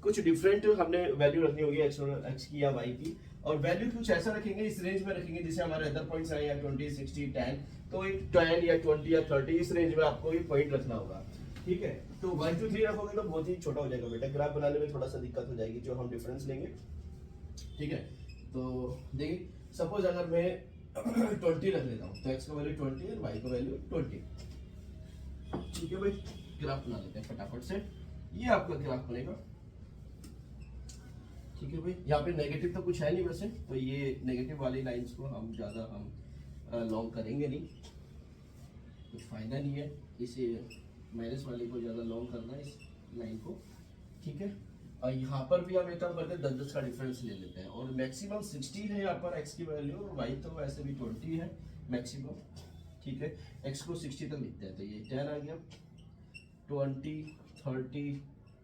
कुछ डिफरेंट हमने वैल्यू रखनी होगी x की या y की, और वैल्यू कुछ ऐसा रखेंगे, इस रेंज में रखेंगे जैसे हमारे अदर पॉइंट्स आए या 20 60 10, तो 10 या 20 या 30 इस रेंज में आपको ये पॉइंट रखना होगा। ठीक है, तो 1 2 3 रखोगे तो बहुत ही छोटा हो जाएगा बेटा, ग्राफ बनाने में थोड़ा सा दिक्कत हो जाएगी जो हम डिफरेंस लेंगे। ठीक है, तो देखिए सपोज अगर मैं 20 रख लेता हूँ तो x का वैल्यू 20 और y का वैल्यू 20। ठीक है भाई, ग्राफ बना लेते हैं फटाफट से, ये आपका ग्राफ बनेगा। ठीक है भाई, यहाँ पे नेगेटिव तो कुछ है नहीं वैसे, तो ये नेगेटिव वाली लाइंस को हम ज़्यादा हम लॉन्ग करेंगे नहीं, कुछ फायदा नहीं है इसे माइनस वाले को ज़्यादा लॉन्ग करना इस लाइन को। ठीक है, और यहाँ पर भी हम एक काम करते हैं 10 का डिफरेंस ले लेते हैं, और मैक्सिमम 60 है यहाँ पर x की वैल्यू, और y तो वैसे भी 20 है मैक्सिमम। ठीक है, x को 60 तक लिखते हैं तो ये 10 आ गया, 20 30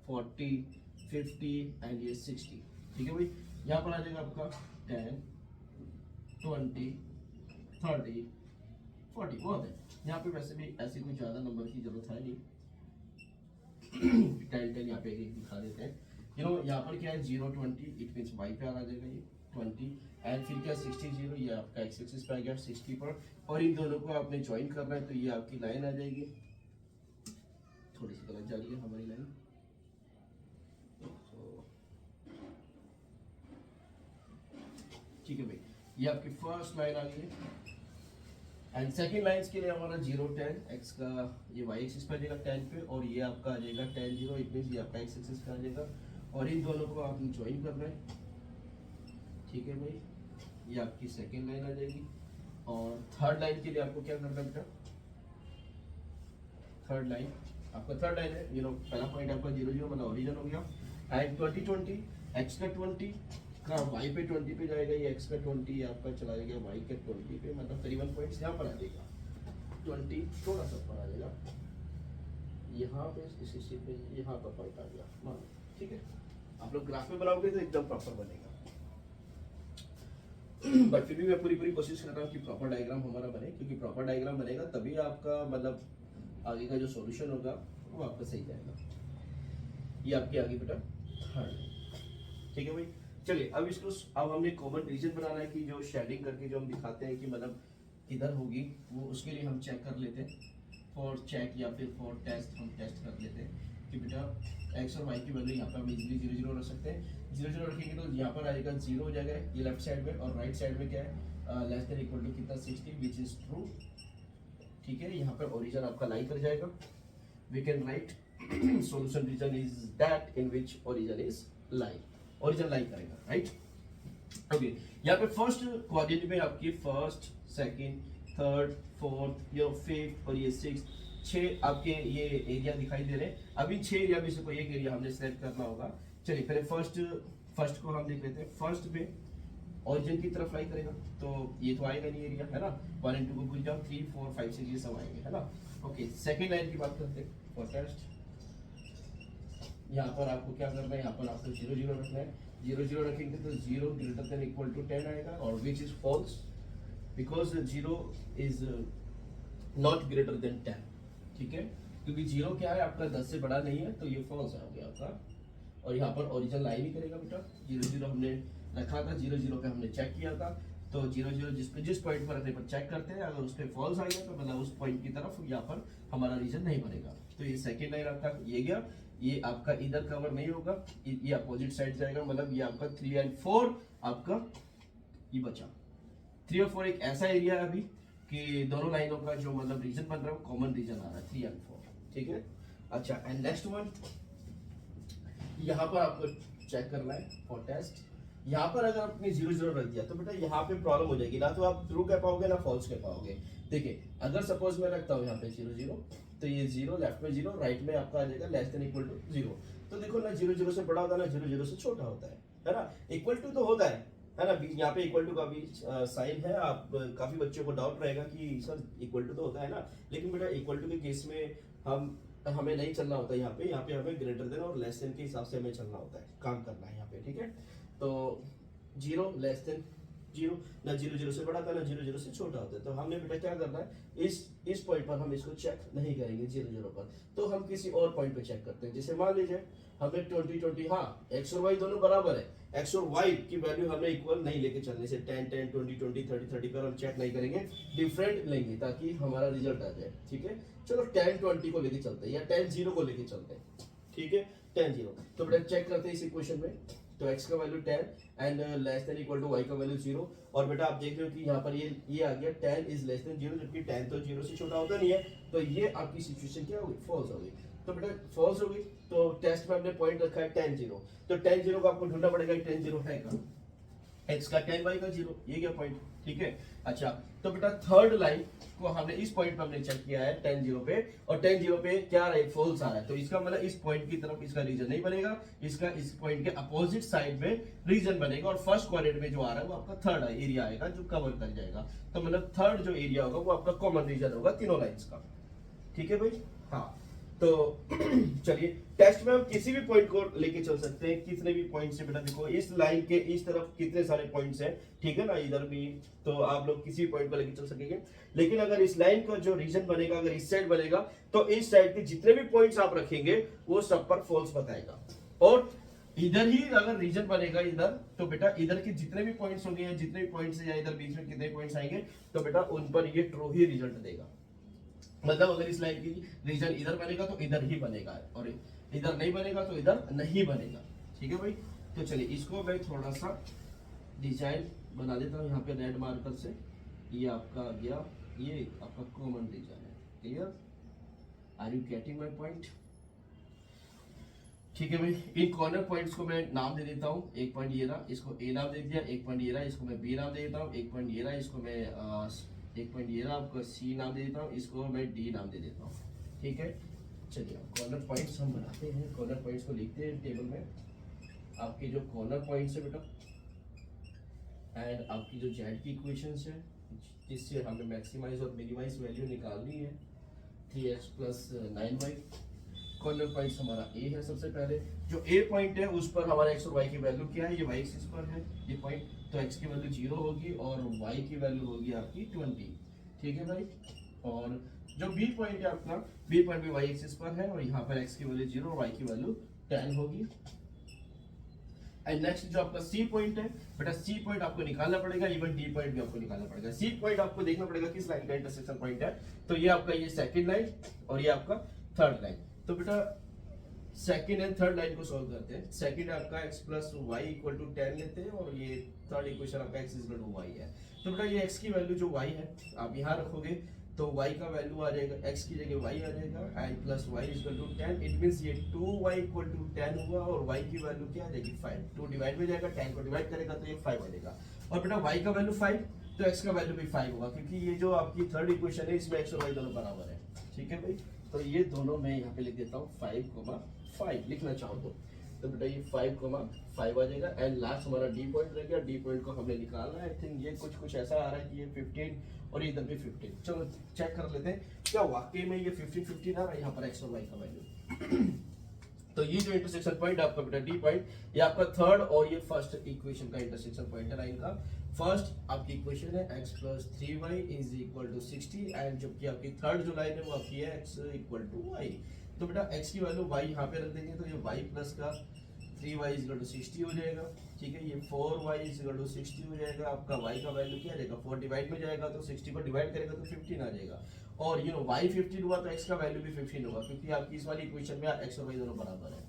40 50 एंड ये 60। ठीक है भाई, यहाँ पर आ जाएगा आपका 10 20 30 40 बहुत है। यहाँ पे वैसे भी ऐसी कोई ज़्यादा नंबर की जरूरत है नहीं, 10 यहाँ पे एक दिखा देते हैं। यहाँ पर क्या है 0 20 इट मीन्स y पे आ जाएगा ये 20 एंड फिर क्या 60 0, ये आपका x एक्सिस पे आ गया 60 पर, और इन दोनों को आपने ज्वाइन करना है तो ये आपकी लाइन आ जाएगी। थोड़ी सी गलत जा रही है हमारी लाइन, ठीक है भाई, ये आपकी फर्स्ट लाइन आ गई है। एंड सेकंड लाइंस के लिए हमारा 0 10 x का ये y एक्सिस पे आ जाएगा 10 पे, और ये आपका आ जाएगा 10 0 इट मींस ये आपका x एक्सिस पे आ जाएगा, और इन दोनों को आपने ज्वाइन करना है। ठीक है भाई, ये आपकी सेकंड लाइन आ जाएगी। और थर्ड लाइन के लिए आपको क्या करना है बेटा, थर्ड लाइन आपका थर्ड लाइन है, पहला पॉइंट आपका 0 0 मतलब ओरिजिन हो गया एंड 20 20 x का 20 का y पे 20 पे जाएगा, ये x का 20 आपका चला जाएगा y के 20 पे, मतलब करीबन पॉइंट्स यहाँ पर आ जाएगा 20 थोड़ा सा पर आ जाएगा, यहाँ पे इस पे यहाँ पर पॉइंट आ गया मान। ठीक है, आप लोग ग्राफ में बनाओगे तो एकदम प्रॉपर बनेगा, बट फिर भी मैं पूरी कोशिश कर रहा हूँ कि प्रॉपर डायग्राम हमारा बने, क्योंकि प्रॉपर डायग्राम बनेगा तभी आपका मतलब आगे का जो सॉल्यूशन होगा वो आपका सही जाएगा। ये आपके आगे बेटा थर्ड। ठीक है भाई, चलिए अब इसको अब हमने कॉमन रीजन बनाना है कि जो शेडिंग करके जो हम दिखाते हैं कि मतलब किधर होगी, वो उसके लिए हम चेक कर लेते हैं। फॉर चेक या फिर फॉर टेस्ट हम टेस्ट कर लेते हैं कि बेटा x और y की वैल्यू यहाँ पर हम इजीली 0 0 रख सकते हैं। 0 0 रखेंगे तो यहाँ पर आएगा 0 हो जाएगा ये लेफ्ट साइड में, और राइट साइड में क्या है लेस देन इक्वल टू कितना 60 विच इज ट्रू। ठीक है, यहाँ पर ओरिजिन आपका लाई कर जाएगा, we can write solution region is that in which origin is lie, origin lie करेगा, राइट। ओके, यहाँ पे फर्स्ट कोऑर्डिनेट में आपकी फर्स्ट सेकंड थर्ड, फोर्थ, ये फिफ्थ और ये सिक्स, 6 आपके ये एरिया दिखाई दे रहे हैं। अभी 6 एरिया में से कोई एक एरिया हमने सेलेक्ट करना होगा। चलिए पहले फर्स्ट को हम देख लेते हैं। फर्स्ट में ओरिजिन की तरफ लाई करेगा तो ये तो आएगा नहीं एरिया, है ना। 1 और 2 को भूल जाओ, 3 4 5 6 ये सब आएंगे, है ना। ओके, सेकंड लाइन की बात करते हैं फॉर टेस्ट। यहाँ पर आपको क्या करना है, यहाँ पर आपको 0 0 रखना है। 0 0 रखेंगे तो 0 ग्रेटर देन इक्वल टू 10 आएगा, और which is false because 0 is not greater than 10, ठीक है। क्योंकि 0 क्या है आपका 10 से बड़ा नहीं है, तो ये फॉल्स आ गया आपका। और यहाँ पर ओरिजिन लाइन ही करेगा बेटा। 0 0 हमने रखा था, 0 0 पे हमने चेक किया था, तो 0 0 जिस पॉइंट पर रखने पर चेक करते हैं, अगर उस पर फॉल्स आ गया तो मतलब उस पॉइंट की तरफ यहाँ पर हमारा रीजन नहीं बनेगा। तो ये सेकेंड लाइन आपका ये गया, ये आपका इधर कवर नहीं होगा, ये अपोजिट साइड जाएगा, मतलब ये आपका 3 एंड 4 आपका ये बचा। 3 और 4 एक ऐसा एरिया है अभी कि दोनों लाइनों का जो मतलब रीजन बन रहा है कॉमन रीजन आ रहा है 3 एंड 4, ठीक है। अच्छा, एंड नेक्स्ट वन, यहाँ पर आपको चेक करना है फॉर टेस्ट। यहाँ पर अगर आपने 0 0 रख दिया तो बेटा यहाँ पे प्रॉब्लम हो जाएगी, ना तो आप ट्रू कह पाओगे ना फॉल्स कह पाओगे। देखिए अगर सपोज मैं रखता हूँ यहाँ पे 0 0, तो ये 0 लेफ्ट में 0 राइट में आपका आ जाएगा लेस देन इक्वल टू 0। तो देखो ना 0 0 से बड़ा होता है ना 0 0 से छोटा होता है ना। इक्वल टू तो होता है ना। यहाँ पे इक्वल टू का भी साइन है। आप काफी बच्चों को डाउट रहेगा कि सर इक्वल टू तो होता है ना, लेकिन बेटा इक्वल टू के केस में हमें नहीं चलना होता। यहाँ पे हमें ग्रेटर देन और लेस देन के हिसाब से हमें चलना होता है, काम करना है यहाँ पे, ठीक है। तो 0 लेस देन 0, ना 0 0 से बड़ा था ना 0 0 से छोटा होता है। तो हमने बेटा क्या करना है, इस पॉइंट पर हम इसको चेक नहीं करेंगे 0 0 पर, तो हम किसी और पॉइंट पे चेक करते हैं। जैसे मान लीजिए हमें 20 20, हाँ एक्स और वाई दोनों बराबर है, एक्स और वाई की वैल्यू हमें इक्वल नहीं लेके चलने से 10 10 20 20 30 30 पर हम चेक नहीं करेंगे, डिफरेंट लेंगे ताकि हमारा रिजल्ट आ जाए, ठीक है। चलो 10 20 को लेके चलते हैं या 10 0 को लेके चलते हैं, ठीक है। 10 0 तो बेटा चेक करते हैं इस इक्वेशन में। तो x का value 10 and less than equal to y का वैल्यू 0, और बेटा आप देख रहे हो कि यहाँ पर ये आ गया 10 इज लेस देन 0, जबकि 10 तो 0 से छोटा होता नहीं है। तो ये आपकी सिचुएशन क्या होगी, फॉल्स होगी। तो बेटा फॉल्स होगी, तो टेस्ट में हमने पॉइंट रखा है 10 0, तो 10 0 को आपको ढूंढना पड़ेगा 10 0 है का, x का 10 y का 0, ये क्या पॉइंट, ठीक है। अच्छा, तो बेटा थर्ड लाइन को हमने इस पॉइंट पे हमने चेक किया है 10 0 पे, और 10 0 पे क्या आ रहा है, फॉल्स आ रहा है। तो इसका मतलब इस पॉइंट की तरफ इसका रीजन नहीं बनेगा, इसका इस पॉइंट के अपोजिट साइड में रीजन बनेगा, और फर्स्ट क्वाड्रेंट में जो आ रहा है वो आपका थर्ड एरिया आएगा जो कवर कर जाएगा। तो मतलब थर्ड जो एरिया होगा वो आपका कॉमन रीजन होगा तीनों लाइंस का, ठीक है भाई। हाँ, तो चलिए टेस्ट में हम किसी भी पॉइंट को लेके चल सकते हैं, कितने भी पॉइंट से। बेटा देखो इस लाइन के इस तरफ कितने सारे पॉइंट्स हैं, ठीक है ना, इधर भी, तो आप लोग किसी भी पॉइंट को लेके चल सकेंगे। लेकिन अगर इस लाइन का जो रीजन बनेगा, अगर इस साइड बनेगा, तो इस साइड के जितने भी पॉइंट्स आप रखेंगे वो सब पर फॉल्स बताएगा। और इधर ही अगर रीजन बनेगा इधर, तो बेटा इधर के जितने भी पॉइंट्स होंगे, जितने भी पॉइंट्स या इधर बीच में कितने पॉइंट्स आएंगे, तो बेटा उन पर ये ट्रू ही रिजल्ट देगा। मतलब अगर इस लाइन की रीजन इधर बनेगा तो इधर ही बनेगा, और इधर नहीं बनेगा तो इधर नहीं बनेगा, ठीक है भाई। तो चलिए इसको मैं थोड़ा सा डिजाइन बना देता हूँ यहाँ पे रेड मार्कर से। ये आपका आ गया, ये आपका कॉमन रीजन है, clear, are you getting my point, ठीक है भाई। इन कॉर्नर पॉइंट्स को मैं नाम दे देता हूँ। एक पॉइंट ये रहा, इसको ए नाम दे दिया, एक पॉइंट ये रहा, इसको मैं बी नाम दे देता हूँ, एक पॉइंट ये रहा, इसको मैं एक पॉइंट ये रहा आपका सी नाम दे देता हूँ, इसको मैं डी नाम दे देता हूँ, ठीक है। चलिए कॉर्नर पॉइंट्स हम बनाते हैं, कॉर्नर पॉइंट्स को लिखते हैं टेबल में। आपके जो कॉर्नर पॉइंट्स है बेटा, एंड आपकी जो जेड की इक्वेशंस है, जिससे हमें मैक्सिमाइज और मिनिमाइज वैल्यू निकालनी है, 3x + 9y। कॉर्नर पॉइंट्स हमारा ए है सबसे पहले। जो ए पॉइंट है उस पर हमारा x और y की वैल्यू क्या है, ये y एक्सिस पर है ये पॉइंट, तो x की वैल्यू 0 होगी और y की वैल्यू होगी आपकी 20, ठीक है भाई। और जो बी पॉइंट है अपना, बी पॉइंट भी y एक्सिस पर है, और यहाँ पर x की वैल्यू 0 और y की वैल्यू 10 होगी। एंड नेक्स्ट जो आपका सी पॉइंट है बेटा, सी पॉइंट आपको निकालना पड़ेगा, इवन डी पॉइंट भी आपको निकालना पड़ेगा। सी पॉइंट आपको देखना पड़ेगा किस लाइन का इंटरसेक्शन पॉइंट है, तो ये आपका ये सेकंड लाइन और ये आपका थर्ड लाइन। तो बेटा सेकंड एंड थर्ड लाइन को सॉल्व करते हैं। सेकंड आपका x + y = 10 लेते हैं, और ये थर्ड इक्वेशन आपका x = y है। तो बेटा ये x की वैल्यू जो y है आप यहाँ रखोगे, तो y का वैल्यू आ जाएगा, x की जगह y आ जाएगा, and plus y = 10। It means ये 2y = 10 हुआ, और y की वैल्यू क्या आ जाएगी 5। 2 डिवाइड में जाएगा, 10 को डिवाइड करेगा तो ये 5 आ जाएगा। और बेटा y का वैल्यू 5, तो x का वैल्यू भी 5 होगा, क्योंकि ये जो आपकी थर्ड इक्वेशन है इसमें x और y दोनों बराबर है। ठीक है भाई, तो ये दोनों मैं यहाँ पे लिख देता हूँ 5,5 लिखना चाहो तो बेटा ये 5,5 आ जाएगा। एंड लास्ट हमारा डी पॉइंट रह गया, डी पॉइंट को हमने निकालना है। आई थिंक ये कुछ ऐसा आ रहा है कि ये 15 और इधर भी 15। चलो चेक कर लेते हैं क्या वाकई में ये 15 आ रहा है यहाँ पर x और y का वैल्यू। तो ये जो इंटरसेक्शन पॉइंट आपका बेटा डी पॉइंट, ये आपका थर्ड और ये फर्स्ट इक्वेशन का इंटरसेक्शन पॉइंट है लाइन का। फर्स्ट आपकी इक्वेशन है x + 3y = 60 एंड जबकि आपकी थर्ड जो लाइन है वो आपकी है x = y। तो बेटा x की वैल्यू y यहाँ पे रख देंगे तो ये y प्लस का 3y = 60 हो जाएगा। ठीक है, ये 4y = 60 हो जाएगा। आपका y का वैल्यू क्या आ जाएगा, 4 डिवाइड में जाएगा तो 60 को डिवाइड करेगा तो 15 आ जाएगा। और यू नो y 15 हुआ तो x का वैल्यू भी 15 होगा, क्योंकि आपकी इस वाली इक्वेशन में x और y दोनों बराबर है।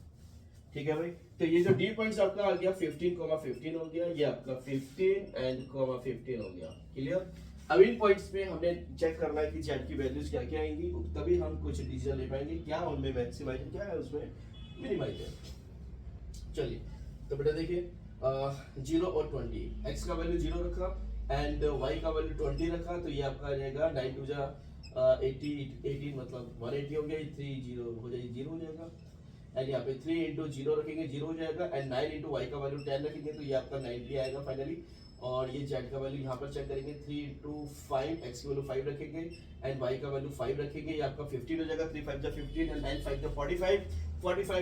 ठीक है भाई, तो ये जो डी पॉइंट्स आपका आ गया 15,15 हो गया, ये आपका 15 एंड 15 हो गया। क्लियर। अब इन पॉइंट्स पे हमने चेक करना है कि z की वैल्यूज क्या क्या आएंगी, तभी हम कुछ डिसीजन ले पाएंगे, क्या उनमें मैक्सिमाइज है, क्या है उसमें मिनिमाइज है। चलिए तो बेटा देखिए 0 और 20, x का वैल्यू 0 रखा एंड y का वैल्यू 20 रखा, तो ये आपका आ जाएगा 9 2 जा 18 मतलब 180 हो गया। 3 0 हो जाएगी, 0 हो जाएगा। एंड यहाँ पे 3 × 0 रखेंगे 0 हो जाएगा। एंड 9 × y का वैल्यू 10 रखेंगे तो ये आपका 90 आएगा फाइनली। और ये z का वैल्यू यहाँ पर चेक करेंगे 3 × 5, x की वैल्यू 5 रखेंगे एंड y का वैल्यू 5 रखेंगे, ये आपका 15 हो जाएगा। 3 5 जा 15 एंड 9 5 जा 45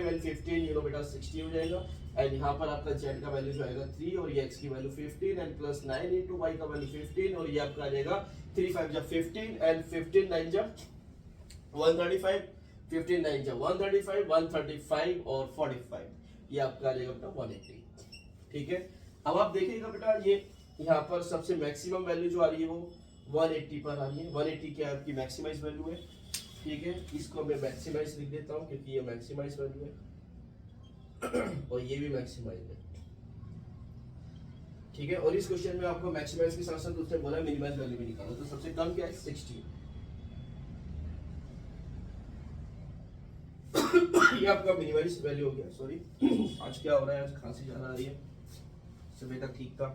एंड 15 ये लो बेटा 60 हो जाएगा। एंड यहाँ पर आपका z का वैल्यू जो आएगा 3 और ये x की वैल्यू 15 एंड प्लस 9 × y का वैल्यू 15 और ये आपका आ जाएगा 3 5 जा 15 एंड 15 9 जा 135, 15 9 जा 135, 135 और 45, ये आपका आ जाएगा बेटा 180। ठीक है, अब आप देखिएगा बेटा ये यहाँ पर सबसे मैक्सिमम वैल्यू जो आ रही है वो 180 पर आ रही है। 180 क्या आपकी मैक्सिमाइज वैल्यू है। ठीक है, इसको मैं मैक्सिमाइज लिख देता हूँ क्योंकि ये मैक्सिमाइज वैल्यू है और ये भी मैक्सिमाइज है। ठीक है, और इस क्वेश्चन में आपको मैक्सिमाइज के साथ साथ उसने बोला मिनिमाइज वैल्यू भी निकालो, तो सबसे कम क्या है 60। ये आपका मिनिमाइज वैल्यू हो गया। सॉरी आज क्या हो रहा है, आज खांसी ज्यादा आ रही है, सुबह तक ठीक था।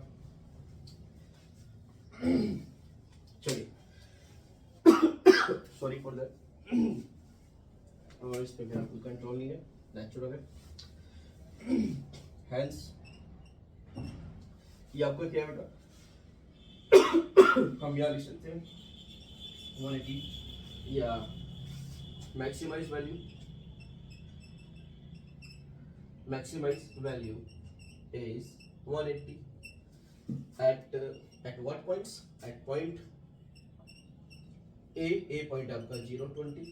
चलिए सॉरी फॉर दैट, और इस पे मेरा कोई कंट्रोल नहीं है, नेचुरल है। हैंस ये आपका क्या है बेटा, हम यहाँ लिख सकते हैं 180 या maximize value, maximize value is 180 at what points, at point a point आपका 0 20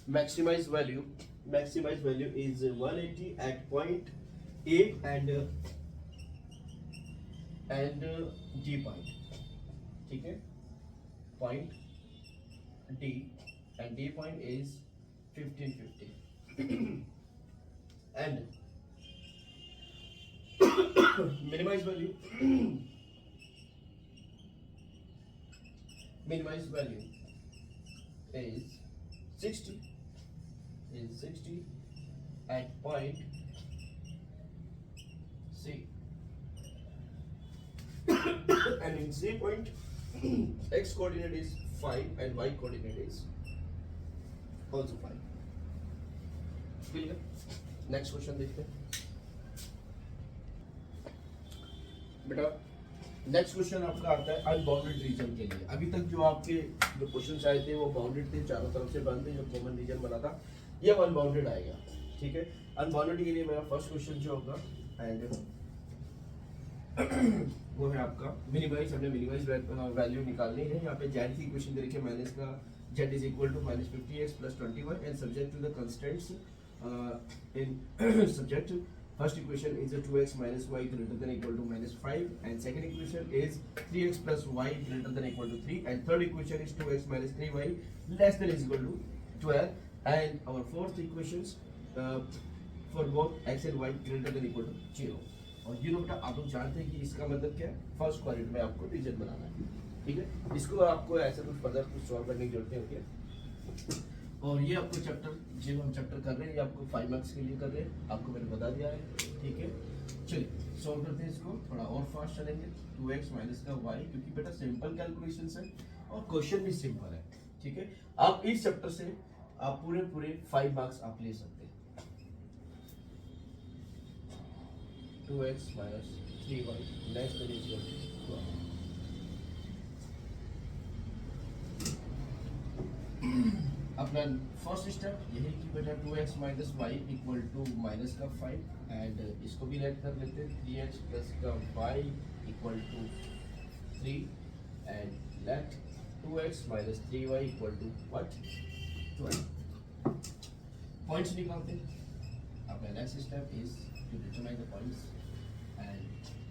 maximize value is 180 at point a and d point। ठीक है, point d and d point is 1550 and minimize value is 60 at point C and in C point x coordinate is 5 and y coordinate is also 5। Next question देखते हैं बेटा। Next question आपका आता है unbounded reason के लिए। अभी तक जो आपके जो क्वेश्चंस आए थे वो बाउंडेड थे, चारों तरफ से बंद थे, जो कॉमन रीजन बना था ये अनबाउंडेड आएगा। ठीक है, अनबाउंडेड के लिए मेरा फर्स्ट क्वेश्चन जो होगा एंड वो है आपका मिनिमाइज। हमने मिनिमाइज वैल्यू निकालनी है। यहाँ पे जेड की इक्वेशन दे रखी है, माइनस का z is equal to -50x plus 21 and subject to the constraints in subject first equation is a 2x minus y greater than equal to -5 and second equation is 3x plus y greater than equal to 3 and third equation is 2x minus 3y less than is equal to 12 and our fourth equations for both x and y greater than equal to 0। और ये बेटा आप लोग जानते हैं कि इसका मतलब क्या है, फर्स्ट क्वाड्रेंट में आपको रीजन बनाना है। ठीक है, इसको आपको ऐसे कुछ फर्दर कुछ सॉल्व करने की जरूरत नहीं होती है। और ये आपको चैप्टर जब हम चैप्टर कर रहे हैं, ये आपको 5 मार्क्स के लिए कर रहे हैं, आपको मैंने बता दिया है, ठीक है। चलिए सॉल्व करते हैं इसको, थोड़ा और फास्ट चलेंगे। 2x माइनस का y, क्योंकि बेटा सिंपल कैलकुलेशन है और क्वेश्चन भी सिंपल है, ठीक है। आप इस चैप्टर से आप पूरे 5 मार्क्स आप ले सकते हैं। 2x माइनस 3y नेक्स्ट करिए। अपना फर्स्ट स्टेप यही कि बेटा 2x minus Y equal to minus का 5 एंड इसको भी लेट कर लेते हैं। 3x प्लस का y equal to 3 and let 2x minus 3y equal to what 12। Points निकालते हैं। अपना next step is to determine the points and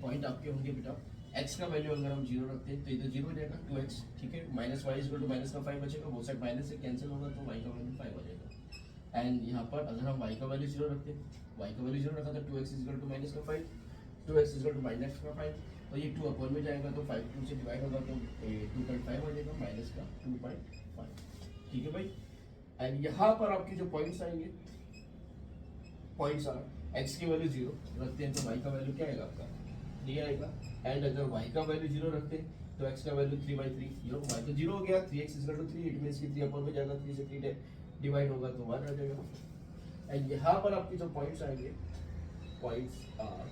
point आपके होंगे बेटा x का वैल्यू अगर हम 0 रखते हैं तो इधर 0 हो जाएगा 2x, ठीक है। Minus Y equal to minus का 5 बचेगा, वो साइड माइनस से कैंसिल होगा तो y का वैल्यू 5 हो जाएगा। एंड यहाँ पर अगर हम y का वैल्यू 0 रखते हैं, y का वैल्यू 0 रखा तो 2x इक्वल टू माइनस का 5, 2x इक्वल टू माइनस का 5, तो ये 2 अपॉन में जाएगा तो 5 2 से डिवाइड होगा तो 2.5 हो जाएगा माइनस का 2.5, ठीक है भाई। एंड यहाँ पर आपके जो पॉइंट्स आएंगे, पॉइंट्स आर x की वैल्यू 0 रखते हैं तो y का वैल्यू क्या आएगा आपका 3 आएगा। एंड अगर y का वैल्यू 0 रखते हैं तो x का वैल्यू 3/3, y तो 0 हो गया, 3x equal to 3, it means कि 3 अपॉन में जाएगा, 3 से 3 डिवाइड होगा तो 1 आ जाएगा। एंड यहाँ पर आपके जो पॉइंट्स आएंगे, पॉइंट्स आर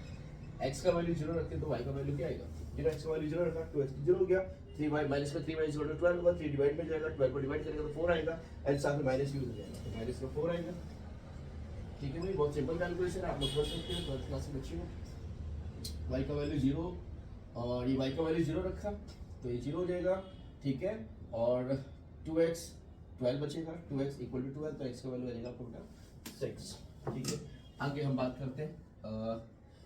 x का वैल्यू 0 रखते हैं तो y का वैल्यू क्या आएगा, 0 x का वैल्यू 0 रखा, 2x 0 हो गया, 3y माइनस का 3y इक्वल टू 12 होगा, 3 डिवाइड में जाएगा, 12 को डिवाइड करेगा तो 4 आएगा एंड साथ में माइनस यूज हो जाएगा तो माइनस का 4 आएगा, ठीक है भाई। बहुत सिंपल कैलकुलेशन है, आप लोग कर सकते हैं, 12th क्लास में बच्चे हो। y का वैल्यू 0 और ये y का वैल्यू 0 रखा तो ये 0 हो जाएगा, ठीक है। और 2x 12 बचेगा, 2x इक्वल टू 12 तो x का वैल्यू आ जाएगा आपका 6, ठीक है। आगे हम बात करते हैं,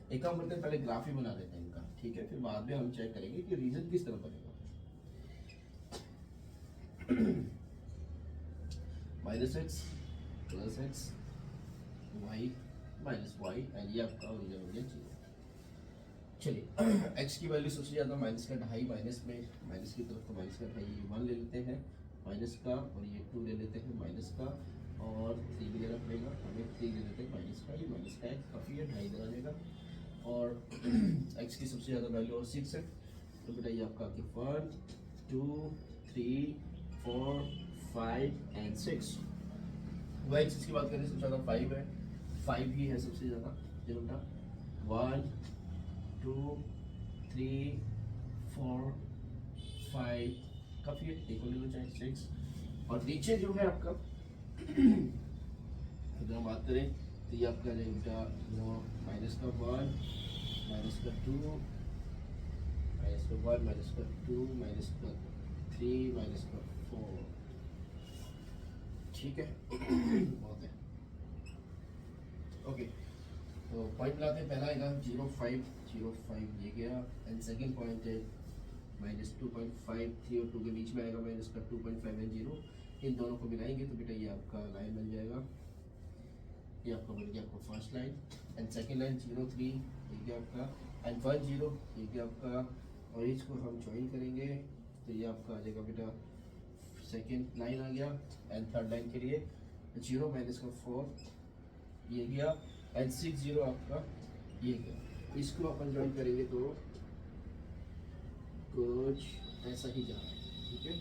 एक काम करते हैं, पहले ग्राफ ही बना लेते हैं इनका, ठीक है, फिर बाद में हम चेक करेंगे कि रीजन किस तरह बनेगा। -x plus x y minus Y and ये आपका रीजन हो गया 0। चलिए x की वैल्यू सबसे ज़्यादा माइनस का 2.5, माइनस में माइनस की तरफ तो माइनस का 2.5 1 ले लेते हैं माइनस का, और ये 2 ले लेते हैं माइनस का, और 3 भी लेना पड़ेगा हमें, 3 ले लेते हैं माइनस का, ये माइनस का काफ़ी है, 2.5 इधर आ जाएगा। और x की सबसे ज़्यादा वैल्यू और 6 है तो बेटा ये आपका 1 2 3 4 5 एंड 6। y एक्सिस की बात करें सबसे ज़्यादा 5 है, 5 ही है सबसे ज़्यादा, चलो बेटा 1 2 3 4 5 काफ़ी है, एक और ले लो चाहे 6। और नीचे जो है आपका अगर हम बात करें तो ये आपका रहेगा माइनस का 1 माइनस का 2 माइनस का 1 माइनस का 2 माइनस का 3 माइनस का 4, ठीक है। बहुत है, ओके। तो पॉइंट लाते हैं, पहला आएगा 0.5 ये गया एंड सेकंड पॉइंट है -2.5, 3 और 2 के बीच में आएगा माइनस का 2.5 एंड 0, इन दोनों को मिलाएंगे तो बेटा ये आपका लाइन बन जाएगा, ये आपका बन गया आपका first line and second line 0 3 ये गया आपका एंड 1 0 ये गया आपका, और इसको हम ज्वाइन करेंगे तो ये आपका आ जाएगा बेटा सेकंड लाइन आ गया एंड थर्ड लाइन के लिए 0 माइनस का 4 ये गया एंड 6 0 आपका ये गया। इसको अपन ज्वाइन करेंगे तो कुछ ऐसा ही जा रहा है, ठीक है।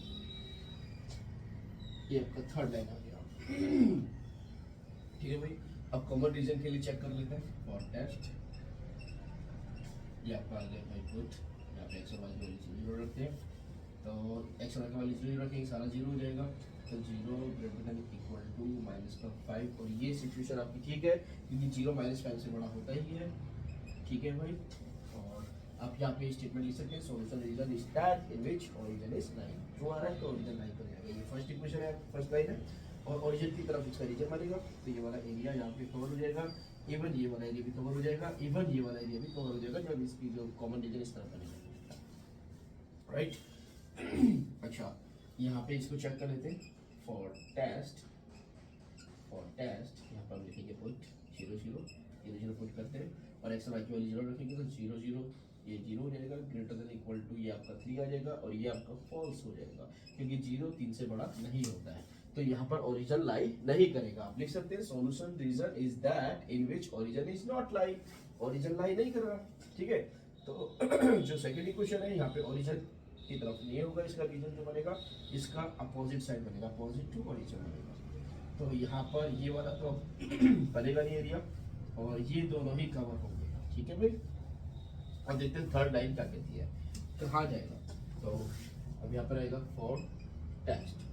ये आपका थर्ड लाइन आ गया, ठीक है भाई। अब कॉमन रीजन के लिए चेक कर लेते हैं फॉर टेस्ट, ये आपका आ गया भाई पुट, यहाँ पे एक्स और वाई की वैल्यू 0 रखते हैं तो एक्स और वाई का वैल्यू 0 रखेंगे, सारा 0 हो जाएगा तो 0 greater than equal to minus का 5, और ये सिचुएशन आपकी ठीक है क्योंकि 0 माइनस 5 से बड़ा होता ही है, ठीक है भाई। और आप यहाँ पे स्टेटमेंट लिख सकते हैं, solution region is that in which origin is 9, जो आ रहा है तो ओरिजिन 9 पर जाएगा। ये फर्स्ट इक्वेशन है, फर्स्ट लाइन है, और ओरिजिन की तरफ इसका रीजन बनेगा तो ये वाला एरिया यहाँ पे कवर हो जाएगा, इवन ये वाला एरिया भी कवर हो जाएगा, इवन ये वाला एरिया भी कवर हो जाएगा जब इसकी जो कॉमन रीजन इस तरफ बनेगा, राइट। अच्छा यहाँ पे इसको चेक कर लेते हैं फॉर टेस्ट, यहाँ पर हम लिखेंगे पुट 0 0 0 पुट करते हैं और एक्स वाई की वैल्यू 0 रखेंगे तो 0 0 ये 0 हो जाएगा, ग्रेटर देन इक्वल टू ये आपका 3 आ जाएगा और ये आपका फॉल्स हो जाएगा क्योंकि 0 3 से बड़ा नहीं होता है। तो यहाँ पर ओरिजिन लाई नहीं करेगा। आप लिख सकते हैं solution region is that in which origin is not lie, origin lie नहीं कर रहा। ठीक है, तो जो सेकंड इक्वेशन है यहाँ पे ओरिजिन की तरफ नहीं होगा, इसका रीजन जो बनेगा इसका अपोजिट साइड बनेगा, अपोजिट टू ओरिजिन बनेगा। तो यहाँ पर ये वाला तो बनेगा नहीं एरिया, और ये दोनों ही कवर होंगे। ठीक है भाई, और देखते हैं थर्ड लाइन क्या कहती है, कहाँ जाएगा। तो अब यहाँ पर आएगा फॉर टेस्ट।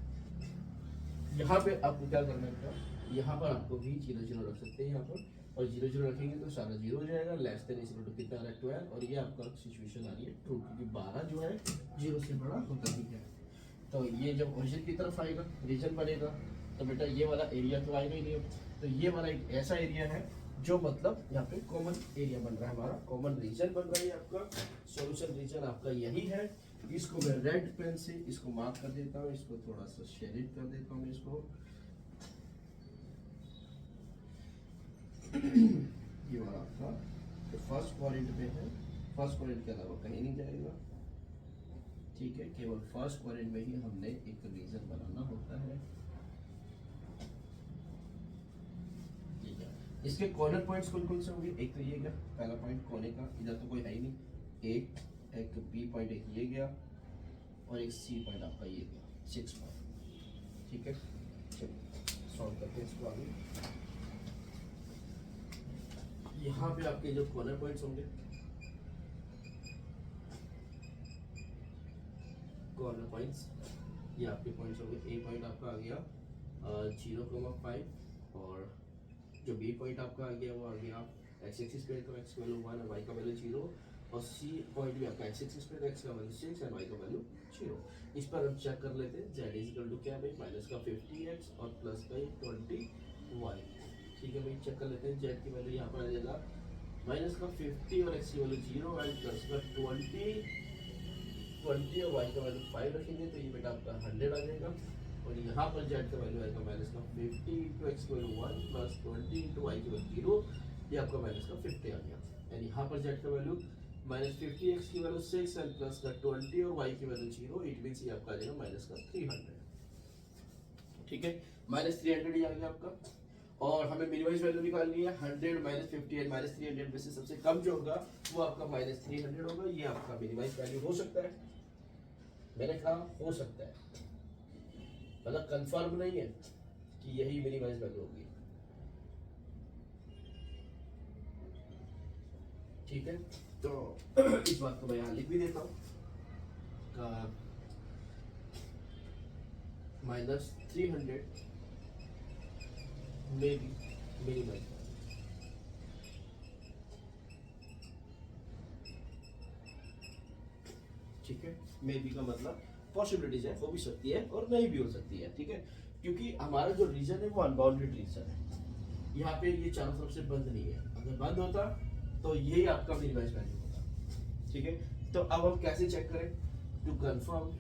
यहाँ पे आपको क्या करना है, यहाँ पर आपको भी 0 0 रख सकते हैं यहाँ पर, और 0 0 रखेंगे तो सारा 0 हो जाएगा। Less than is equal to कितना आ रहा है 12, और ये आपका सिचुएशन आ रही है ट्रू, क्योंकि 12 जो है 0 से बड़ा होता ही है। तो ये जब ओरिजिन की तरफ आएगा रीजन बनेगा, तो बेटा ये वाला एरिया तो आएगा ही नहीं। तो ये वाला एक ऐसा एरिया है जो मतलब यहाँ पे कॉमन एरिया बन रहा है, हमारा कॉमन रीजन बन रहा है आपका। सॉल्यूशन रीजन आपका यही है। इसको मैं रेड पेन से इसको मार्क कर देता हूँ, इसको थोड़ा सा शेडिंग कर देता हूँ इसको। ये वाला आपका तो फर्स्ट क्वाड्रेंट पे है, फर्स्ट क्वाड्रेंट के अलावा कहीं नहीं जाएगा। ठीक है, केवल फर्स्ट क्वाड्रेंट में ही हमने एक रीजन बनाना होता है। ठीक है, इसके कॉर्नर पॉइंट्स कौन कौन से होंगे, एक तो ये गया पहला पॉइंट कोने का, इधर तो कोई है ही नहीं, एक बी पॉइंट एक ये गया, और एक सी पॉइंट आपका ये गया, 6 पॉइंट। ठीक है, चलिए सॉल्व करते हैं इसको आगे। यहाँ पे आपके जो कॉर्नर पॉइंट्स होंगे, कॉर्नर पॉइंट्स ये आपके पॉइंट्स होंगे। ए पॉइंट आपका आ गया 0,5, और जो बी पॉइंट आपका आ गया वो आ गया एक्स एक्सिस पे तो एक्स वैल्यू 1 और वाई का वैल्यू 0, और सी पॉइंट भी आपका एक्स एक्सिस पे तो एक्स का वैल्यू 6 और वाई का वैल्यू 0। इस पर हम चेक कर लेते हैं, जेड इज इक्वल टू क्या भाई, माइनस का 50x और प्लस का 20y। ठीक है भाई, चेक कर लेते हैं। जेड की वैल्यू यहाँ पर आ जाएगा माइनस का 50 और एक्स की वैल्यू 0 एंड प्लस का 20 और वाई का वैल्यू 5 रखेंगे तो ये बेटा आपका 100 आ जाएगा। और यहाँ पर जेड का वैल्यू आएगा माइनस का 50 इंटू एक्स की वैल्यू 1 प्लस 20 इंटू वाई की वैल्यू 0, ये आपका माइनस का 50 आ गया। एंड यहाँ पर जेड का वैल्यू माइनस 50 एक्स की वैल्यू 6 एंड प्लस का 20 और वाई की वैल्यू 0, इट मीन्स ये आपका आ जाएगा माइनस का 300। ठीक है, माइनस 300 ही आ गया आपका। और हमें मिनिमाइज वैल्यू निकालनी है 100 माइनस 50 एंड माइनस 300 में से सबसे कम जो होगा वो आपका माइनस 300 होगा। ये आपका मिनिमाइज वैल्यू हो सकता है, मैंने कहा हो सकता है, मतलब कंफर्म नहीं है कि यही मिनिमाइज वैल्यू होगी। ठीक है, तो इस बात को मैं यहाँ लिख भी देता हूँ का माइनस 300 में भी मिनिमाइज। ठीक है, मे बी का मतलब पॉसिबिलिटीज है, हो भी सकती है और नहीं भी हो सकती है। ठीक है, क्योंकि हमारा जो रीजन है वो अनबाउंडेड रीजन है, यहाँ पे ये चारों तरफ से बंद नहीं है। अगर बंद होता तो यही आपका मिनिमाइज वैल्यू होता। ठीक है, तो अब हम कैसे चेक करें टू कंफर्म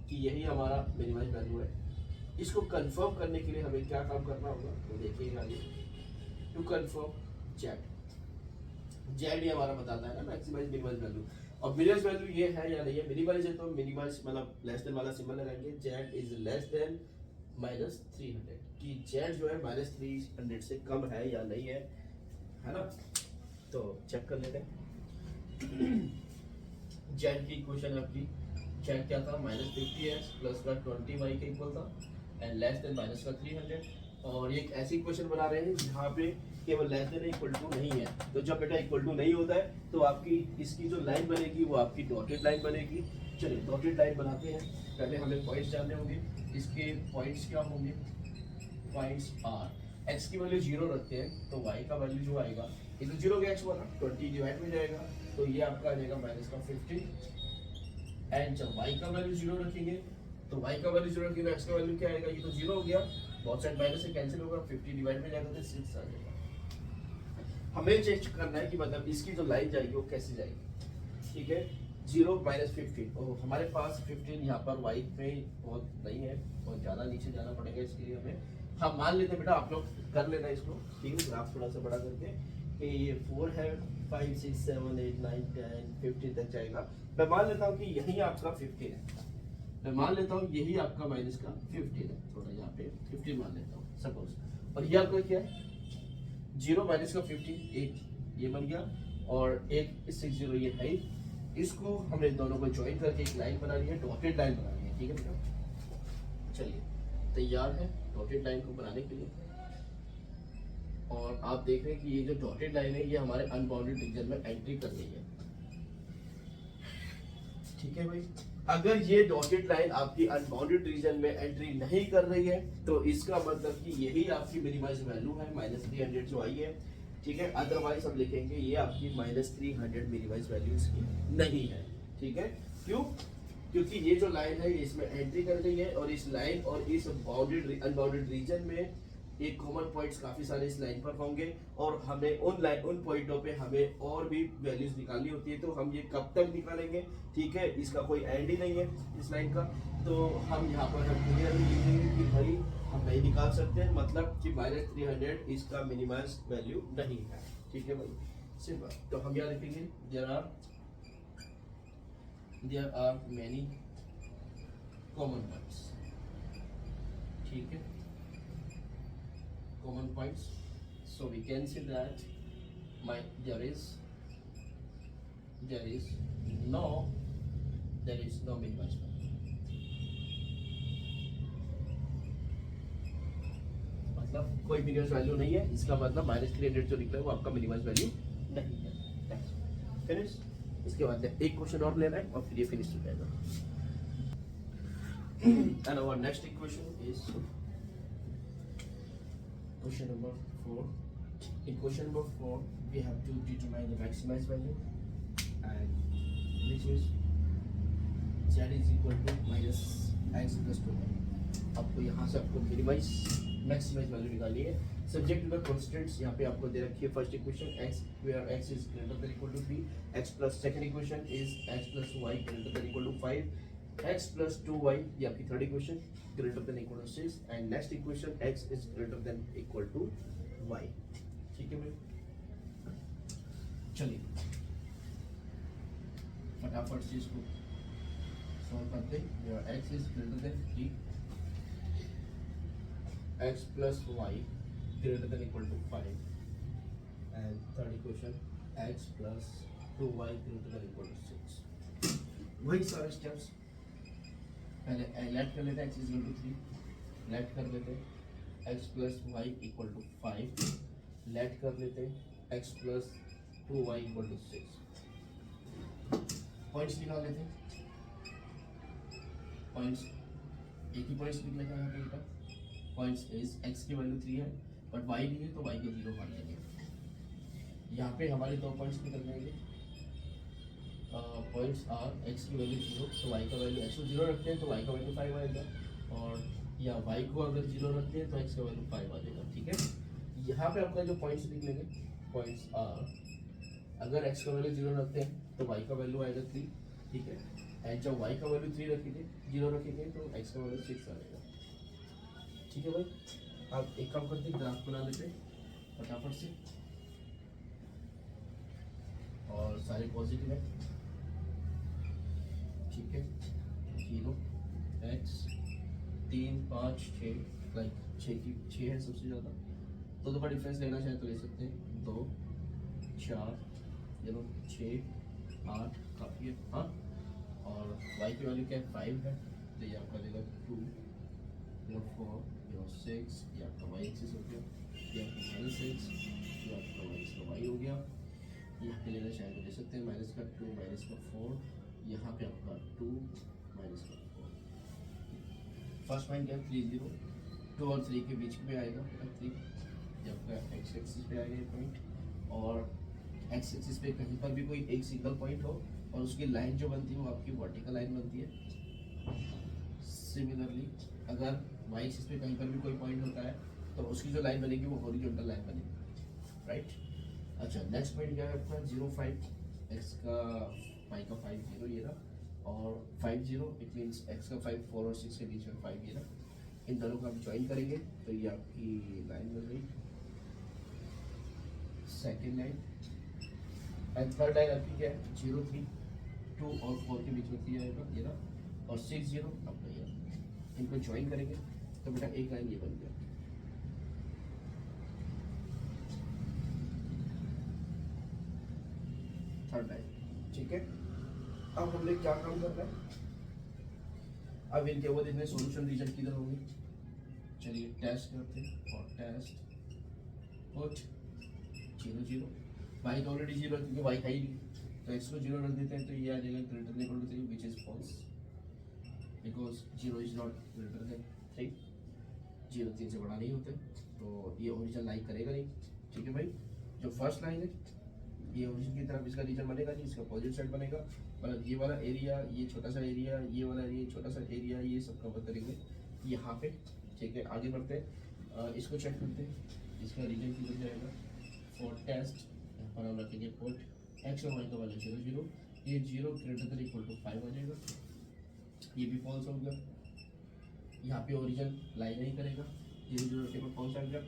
कि यही हमारा मिनिमाइज वैल्यू है। इसको कंफर्म करने के लिए हमें क्या काम करना होगा तो देखिएगा आगे। टू कंफर्म जेड ये हमारा बताता है ना मैक्सिमाइज मिनिमाइज वैल्यू, और मिनिमाइज वैल्यू ये है या नहीं है। मिनिमाइज है तो मिनिमाइज मतलब लेस देन वाला सिंबल लगाएंगे, Z is less then minus 300, कि जेड जो है माइनस 300 से कम है या नहीं है ना। तो चेक कर लेते हैं। जेड की इक्वेशन आपकी जेड क्या था, माइनस 50x प्लस का 20y के इक्वल था एंड लेस देन माइनस का 300। और ये एक ऐसी इक्वेशन बना रहे हैं जहाँ पे केवल लेस देन इक्वल टू नहीं है। तो जब बेटा इक्वल टू नहीं होता है तो आपकी इसकी जो लाइन बनेगी वो आपकी डॉटेड लाइन बनेगी। चलिए डॉटेड लाइन बनाते हैं, पहले हमें पॉइंट्स जानने होंगे। इसके पॉइंट्स क्या होंगे, पॉइंट्स आर एक्स की वैल्यू 0 रखते हैं तो वाई का वैल्यू जो आएगा ये तो 0 का एक्स हुआ ना, 20 डिवाइड में जाएगा तो ये आपका आ जाएगा माइनस का 50। एंड जब y का वैल्यू 0 रखेंगे तो y का वैल्यू 0 रखेंगे, x का वैल्यू क्या आएगा, ये तो 0 हो गया, बहुत साइड माइनस से कैंसिल होगा, 50 डिवाइड में जाएगा तो 6 आ जाएगा। हमें चेक करना है कि मतलब इसकी जो लाइन जाएगी वो कैसे जाएगी। ठीक है, 0 माइनस 15 और हमारे पास 15 यहाँ पर y में बहुत नहीं है, बहुत ज़्यादा नीचे जाना पड़ेगा इसके लिए हमें। हम मान लेते हैं बेटा, आप लोग कर लेना इसको, ठीक है, ग्राफ थोड़ा सा बड़ा करके कि ये 4 है, 5 6 7 8 9 10 15 तक जाएगा। मैं मान लेता हूँ कि यही आपका 15 है, मैं मान लेता हूँ यही आपका माइनस का 15 है, थोड़ा यहाँ पे 15 मान लेता हूँ सपोज, और ये आपका क्या है 0 माइनस का 15, एक ये बन गया और एक 60 ये है। इसको हमने दोनों को ज्वाइन करके एक लाइन बना ली है, डॉटेड लाइन बना ली है, ठीक है बेटा। चलिए तैयार है डॉटेड लाइन को बनाने के लिए, और आप देख रहे हैं कि ये जो डॉटेड लाइन है ये हमारे अनबाउंडेड रीजन में एंट्री कर रही है, ठीक है भाई। अगर ये डॉटेड लाइन आपकी अनबाउंडेड रीजन में एंट्री नहीं कर रही है तो इसका मतलब कि यही आपकी मिनिमाइज वैल्यू है -300 जो आई है, ठीक है। अदरवाइज हम लिखेंगे ये आपकी -300 मिनिमाइज वैल्यू इसकी नहीं है, ठीक है। क्यों? क्योंकि ये जो लाइन है इसमें एंट्री कर रही है और इस लाइन और इस बाउंडेड अनबाउंडेड रीजन में एक कॉमन पॉइंट्स काफी सारे इस लाइन पर होंगे, और हमें उन पॉइंटों पे हमें और भी वैल्यूज निकालनी होती है। तो हम ये कब तक निकालेंगे, ठीक है, इसका कोई एंड ही नहीं है इस लाइन का। तो हम यहाँ पर हम क्लियरली लिखेंगे कि भाई हम नहीं निकाल सकते हैं, मतलब कि -300 इसका मिनिमाइज वैल्यू नहीं है, ठीक है भाई, सिंपल। तो हम यहाँ लिखेंगे there are many common points, ठीक है, common points. So we can say that there is no minimized value. मतलब कोई मिनिमम वैल्यू नहीं है, इसका मतलब -300 जो निकला है वो आपका मिनिमम वैल्यू नहीं है। फिनिश। इसके बाद एक क्वेश्चन और लेना है और फिर ये फिनिश हो जाएगा। And our next equation is question number 4. In question number 4 we have to determine the maximized value, and which is z is equal to -x plus 2y। आपको यहाँ से आपको मिनिमाइज मैक्सिमाइज वैल्यू निकालनी है। Subject to the constants यहाँ पे आपको दे रखी है। First equation x where x is greater than equal to 3, x plus second equation is x plus y greater than equal to 5, x plus 2y ये आपकी third equation greater than equal to 6, and next equation x is greater than equal to y, ठीक है भाई। चलिए फटाफट से इसको solve करते हैं। x is greater than 3, x plus y greater than equal to 5, and third equation x plus 2y greater than equal to 6। वही सारे स्टेप्स पहले लेट कर लेते हैं, x is equal to 3, let कर लेते हैं x plus y equal to 5, let कर लेते हैं x plus 2y equal to 6। Points निकाल लेते हैं। पॉइंट्स एक ही पॉइंट्स निकलेगा यहाँ पे बेटा। पॉइंट्स इज x की वैल्यू 3 है बट y नहीं है तो y को 0 मान लेंगे। यहाँ पे हमारे दो पॉइंट्स निकल जाएंगे। पॉइंट्स आर x की वैल्यू 0 तो y का वैल्यू x को 0 रखते हैं तो y का वैल्यू 5 आएगा, और या y को अगर 0 रखते हैं तो x का वैल्यू 5 आ जाएगा, ठीक है। यहाँ पे आपका जो पॉइंट्स निकलेंगे पॉइंट्स आर, अगर x का वैल्यू 0 रखते हैं तो y का वैल्यू आएगा 3, ठीक है, एंड जब y का वैल्यू 3 रखेंगे 0 रखेंगे तो x का वैल्यू 6 आ जाएगा, ठीक है भाई। आप एक काम करते हैं ग्राफ बना लेते हैं फटाफट से, और सारे पॉजिटिव है, ठीक है। 0 x 3 5 6 लाइक 6 है सबसे ज़्यादा, तो का डिफरेंस लेना चाहे तो ले सकते हैं। 2 4 6 8 काफ़ी है, हाँ। और y की वैल्यू क्या है 5 है, तो ये आपका लेगा 2 4 6, ये आपका y एक्सिस हो गया, ये आपका -6, ये आपका y हो गया। यहाँ पे लेना चाहे तो ले सकते हैं -2 -4, यहाँ पे आपका 2 -4। फर्स्ट पॉइंट क्या 3 0, 2 और 3 के बीच में आएगा 3, ये आपका x एक्सिस पे आएगा ये पॉइंट, और x एक्सिस पे कहीं पर भी कोई एक सिंगल पॉइंट हो और उसकी लाइन जो बनती है वो आपकी वर्टिकल लाइन बनती है। सिमिलरली अगर y एक्सिस पे कहीं पर भी कोई पॉइंट होता है तो उसकी जो लाइन बनेगी वो हॉरिजॉन्टल लाइन बनेगी, राइट। अच्छा नेक्स्ट पॉइंट क्या है आपका 0 5, x का y का 5 0 ये रहा, और 5 0 इट मीन्स x का 5 4 और 6 के बीच में 5 ये रहा। इन दोनों को आप ज्वाइन करेंगे तो ये आपकी लाइन बन गई, second line. And third line आपकी क्या है 0 3, 2 और 4 के बीच में 3 आएगा ये रहा, और 60 आपका ये, इनको ज्वाइन करेंगे तो बेटा एक लाइन ये बन गया। थर्ड लाइन, ठीक है। अब हमने क्या काम करना है, अब इनके वो देखने सॉल्यूशन रीजन किधर होंगे। चलिए टेस्ट करते हैं, और टेस्ट पुट 0 0, वाई तो ऑलरेडी 0 क्योंकि वाई है ही नहीं, तो एक्स को 0 रख देते हैं, तो ये आ जाएगा greater than equal to 3 which is false because 0 is not greater than 3, 0 3 से बड़ा नहीं होता है, तो ये ओरिजिन लाइन करेगा नहीं। ठीक है भाई, जो फर्स्ट लाइन है ये ओरिजिन की तरफ इसका रीजन बनेगा नहीं, इसका अपोजिट साइड बनेगा, मतलब ये वाला एरिया, ये छोटा सा एरिया, ये वाला एरिया, छोटा सा एरिया, ये सब कवर करेंगे यहाँ पे। ठीक है, आगे बढ़ते हैं, इसको चेक करते हैं, इसका रीजन किधर जाएगा। फॉर टेस्ट यहाँ पर हम रखेंगे पुट एक्स और वाई का वैल्यू 0 0, ये 0 ग्रेटर देन इक्वल टू 5 आ जाएगा, ये भी फॉल्स हो गया। यहाँ पे ओरिजिन लाइन नहीं करेगा, 0 0 के ऊपर फॉल्स आ गया।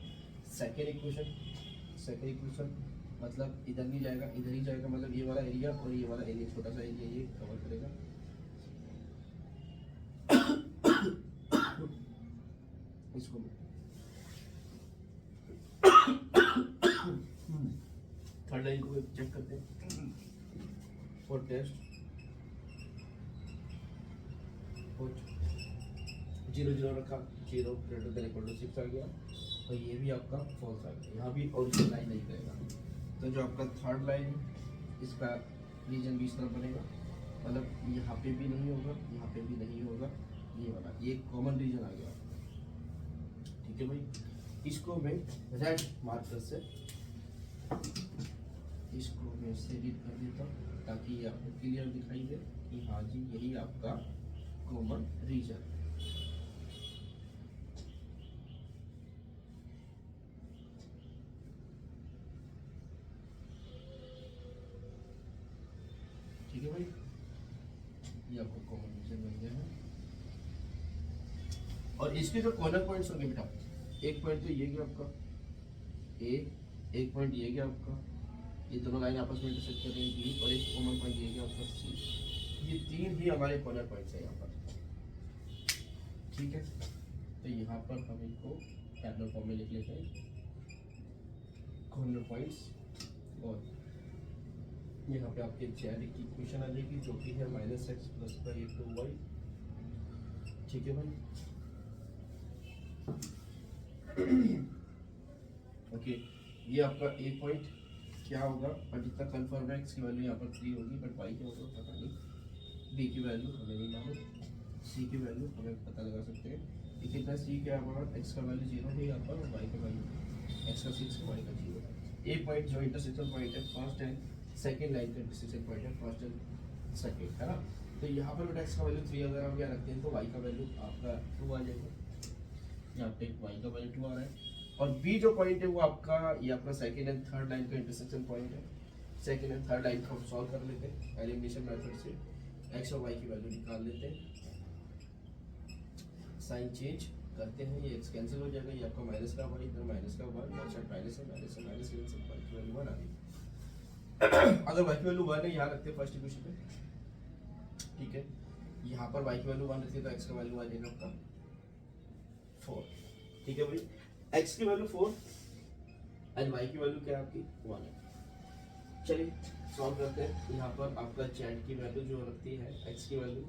सेकेंड इक्वेशन मतलब इधर नहीं जाएगा, इधर ही जाएगा, मतलब ये वाला एरिया और ये वाला एरिया, छोटा सा एरिया ये कवर करेगा। इसको थर्ड लाइन को चेक करते हैं, फॉर टेस्ट 0 0 रखा, 0 ग्रेटर देन इक्वल टू 6 आ गया, तो ये भी आपका फॉल्स आ गया, यहाँ भी ओरिजिन लाइन नहीं करेगा। तो जो आपका थर्ड लाइन है इसका रीजन भी इस तरह बनेगा, मतलब यहाँ पे भी नहीं होगा, यहाँ पे भी नहीं होगा, ये वाला ये कॉमन रीजन आ गया। ठीक है भाई, इसको मैं रेड मार्कर से इसको मैं एडिट कर देता हूँ ताकि ये आपको क्लियर दिखाई दे कि हाँ जी यही आपका कॉमन रीजन। ठीक है भाई, ये आपको कॉमन रीजन बन गया है। और इसके जो कॉर्नर पॉइंट्स होंगे बेटा, एक पॉइंट तो ये गया आपका ए, एक पॉइंट ये गया आपका, ये दोनों लाइन आपस में इंटरसेक्ट कर रही है, और एक कॉमन पॉइंट ये गया आपका सी। ये तीन ही हमारे कॉर्नर पॉइंट्स है यहाँ पर। ठीक है, तो यहाँ पर हम इनको पैरेलल फॉर्म में लिख लेते हैं कॉर्नर पॉइंट्स, और यहाँ पे आपके जेड की इक्वेशन आ जाएगी जो कि है -x + a2y। ठीक है भाई, ओके, ये आपका ए पॉइंट क्या होगा, और जितना कन्फर्म है x की वैल्यू यहाँ पर 3 होगी, बट y क्या होगा पता नहीं, b की वैल्यू हमें नहीं मालूम, c की वैल्यू हमें पता लगा सकते हैं कि कितना c क्या होगा, x का वैल्यू 0 है यहाँ पर, और y का वैल्यू x का 6 y का 0 है। ए पॉइंट जो इंटरसेक्शन पॉइंट है फर्स्ट एंड सेकेंड लाइन का इंटरसेक्शन पॉइंट है, फर्स्ट एंड सेकेंड, है ना। तो यहाँ पर बेटा x का वैल्यू 3 अगर हम यहाँ रखते हैं तो y का वैल्यू आपका 2 आ जाएगा, यहाँ पे y का वैल्यू 2 आ रहा है। और b जो पॉइंट है वो आपका ये आपका सेकंड एंड थर्ड लाइन का इंटरसेक्शन पॉइंट है। सेकंड एंड थर्ड लाइन को हम सॉल्व कर लेते हैं एलिमिनेशन मेथड से, x और y की वैल्यू निकाल लेते हैं, साइन चेंज करते हैं, ये x कैंसिल हो जाएगा, ये आपका माइनस का y इधर माइनस का 1, और साइड माइनस है, माइनस से माइनस कैंसिल, y की वैल्यू 1 आ गई। अगर y की वैल्यू 1 है यहाँ रखते हैं फर्स्ट इक्वेशन पे, ठीक है, यहाँ पर y की वैल्यू 1 रखते हैं तो x का वैल्यू आ जाएगा आपका 4। ठीक है भाई, x की वैल्यू 4 एंड y की वैल्यू क्या है आपकी 1 है। चलिए सॉल्व करते हैं, यहाँ पर आपका z की वैल्यू जो रखती है x की वैल्यू,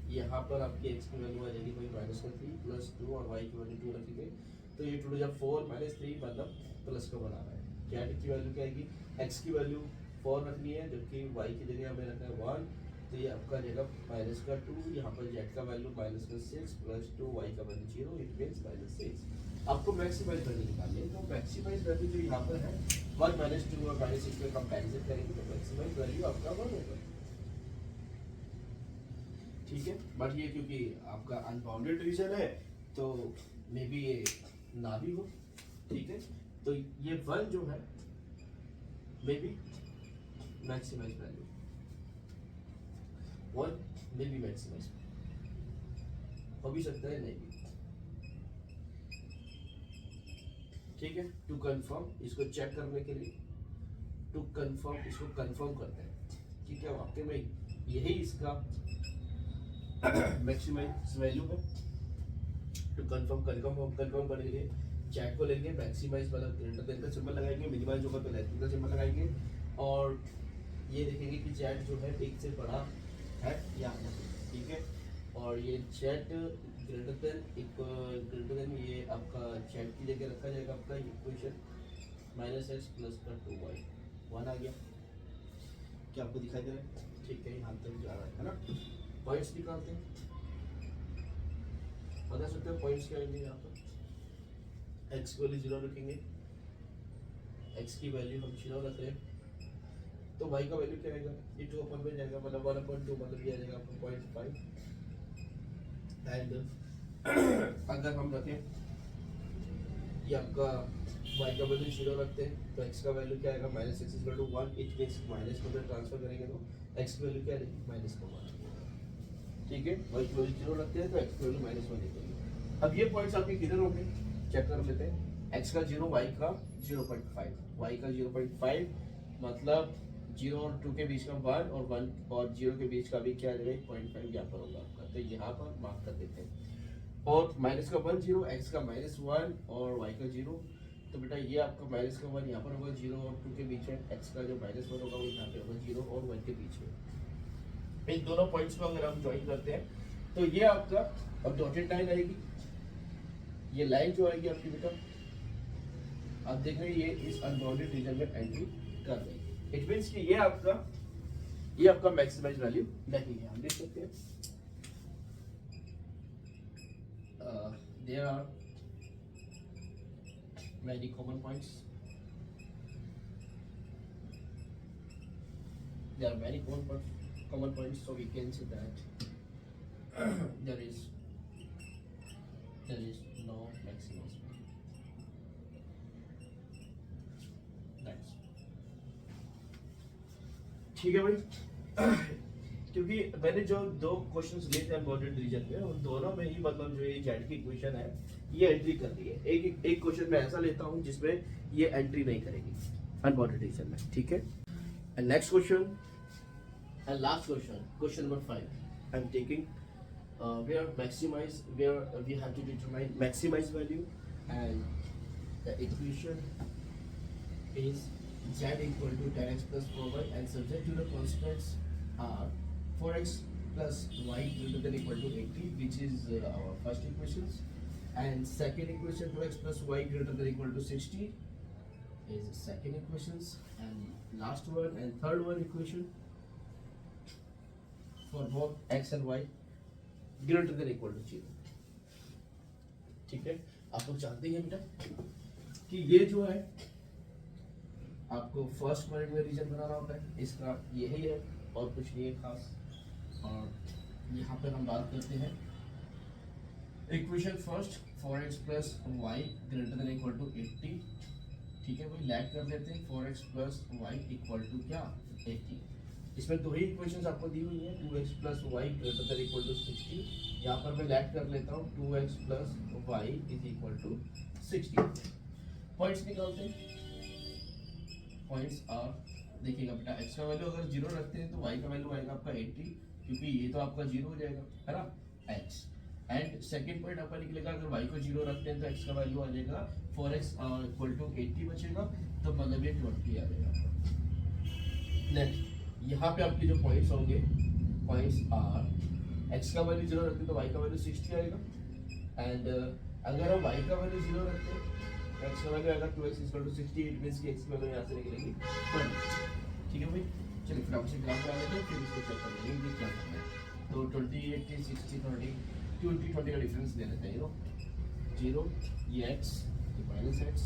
यहाँ पर आपकी x की वैल्यू आ जाएगी भाई -3 + 2, और y की वैल्यू 2 रखेंगे, तो ये 2 जब 4 -3 मतलब प्लस का बना रहा है। z की वैल्यू क्या आएगी, x की वैल्यू 4 रखनी है, जबकि y की जगह हमें रखना है 1, तो ये आपका रहेगा -2, यहाँ पर z का वैल्यू -6 + 2, y का वैल्यू 0, इट मींस -6। आपको मैक्सिमाइज वैल्यू निकालनी है, तो मैक्सिमाइज वैल्यू जो यहाँ पर है 1 - 2 और -6 में कंपैरिजन करेंगे तो मैक्सिमाइज वैल्यू आपका 1 होगा। ठीक है, बट ये क्योंकि आपका अनबाउंडेड रीजन है तो मे बी ये ना भी हो। ठीक है, तो ये 1 जो है may be maximize value, 1 may be maximize हो भी सकता है, नहीं भी। ठीक है, टू कंफर्म इसको चेक करने के लिए, टू कंफर्म इसको कंफर्म करते हैं कि क्या वाकई में यही इसका मैक्सिमाइज वैल्यू है। तो कंफर्म करने के लिए चैट को लेंगे, मैक्सिमाइज मतलब ग्रेटर देन का सिंबल लगाएंगे, मिनिमाइज होगा तो लेस देन का सिंबल लगाएंगे, और ये देखेंगे कि चैट जो है एक से बड़ा है या नहीं, ठीक है। और ये चैट ग्रेटर देन ये आपका चैट की जगह रखा जाएगा आपका इक्वेशन -x प्लस का 2y 1 आ गया, क्या आपको दिखाई दे रहा है? ठीक है, यहाँ तक जा रहा है ना। पॉइंट्स निकालते हैं, बता सकते हो पॉइंट्स क्या आएंगे यहाँ पर। x की वैल्यू 0 रखेंगे, x की वैल्यू हम 0 रख रहे हैं, तो y का वैल्यू क्या आएगा? ये 2 अपन में जाएगा, मतलब 1/2, मतलब ये आ जाएगा आपको 0.5। एंड अगर हम रखें ये आपका y का वैल्यू 0 रखते हैं तो x का वैल्यू क्या आएगा? -x = 1। इट मींस माइनस को ट्रांसफर करेंगे तो x की वैल्यू क्या आएगी? -1। ठीक है, y की वैल्यू 0 रखते हैं तो x की वैल्यू -1 निकलेगी। अब ये पॉइंट्स आपके किधर होंगे चेक कर लेते हैं। x का 0, y का 0.5, y का 0.5 मतलब 0 और 2 के बीच का 1 और 1 और 0 के बीच का भी क्या आ जाएगा? 0.5 यहाँ पर होगा आपका, तो यहाँ पर मार्क कर देते हैं। और माइनस का 1 0, x का -1 और y का 0, तो बेटा ये आपका माइनस का 1 यहाँ पर होगा, 0 और 2 के बीच है, x का जो -1 होगा वो यहाँ पे होगा 0 और 1 के बीच में। इन दोनों पॉइंट्स को अगर हम ज्वाइन करते हैं तो ये आपका अब डॉटेड लाइन आएगी, ये लाइन जो आएगी आपकी बेटा आप देख रहे हैं ये इस अनबाउंडेड रीजन में एंट्री कर रही है। इट मींस कि ये आपका मैक्सिमाइज वैल्यू नहीं है। हम देख सकते हैं there are many common points. There are many common points, so we can say that there is no maximum. That's ठीक है भाई। क्योंकि मैंने जो 2 क्वेश्चंस लिए थे अनबाउंडेड रीजन में, उन दोनों में ही मतलब जो ये जेड की इक्वेशन है ये एंट्री कर रही है। एक क्वेश्चन मैं ऐसा लेता हूँ जिसमें ये एंट्री नहीं करेगी अनबाउंडेड रीजन में, ठीक है। And next question and last question number 5 I am taking where we have to determine maximize value, and the equation is z equal to 10x plus 4y, and subject to the constants are 4x plus y greater than equal to 80, which is our first equations, and second equation 2x plus y greater than equal to 60 is second equations, and last one and third one equation for both x and y greater than equal to 0। ठीक है, आप लोग जानते हैं बेटा कि ये जो है आपको फर्स्ट क्वाड्रेंट में रीजन बनाना होता है, इसका यही है और कुछ नहीं है खास। और यहाँ पर हम बात करते हैं equation first 4x plus y greater than equal to 80, ठीक है भाई, लैग कर लेते हैं 4x plus y equal to क्या 80। इसमें 2 ही इक्वेशंस आपको दी हुई है, 2x plus y greater than equal to 60। यहाँ पर मैं लैग कर लेता हूँ 2x plus y is equal to 60। Points निकालते हैं। पॉइंट्स आर देखिएगा बेटा, x का वैल्यू अगर 0 रखते हैं तो y का वैल्यू आएगा आपका 80, क्योंकि ये तो आपका 0 हो जाएगा है ना x। एंड सेकेंड पॉइंट आपका निकलेगा अगर y को 0 रखते हैं तो x का वैल्यू आ जाएगा 4x इक्वल टू 80 बचेगा, तो मतलब ये 20 आ जाएगा। नेक्स्ट यहाँ पे आपके जो पॉइंट्स होंगे, पॉइंट्स आर x का वैल्यू 0 रखते हैं तो y का वैल्यू 60 आएगा, एंड अगर हम y का वैल्यू 0 रखते हैं x का वैल्यू आएगा 2x equal to 60। It means कि x की वैल्यू यहाँ से निकलेगी 20। ठीक है भाई, चलिए फटाफट से ग्राफ बना लेते हैं, फिर इसको चेक कर लेंगे क्या करना है। तो 20 80 60 30 20 का डिफरेंस ले लेते हैं। 0 ये x ये माइनस x,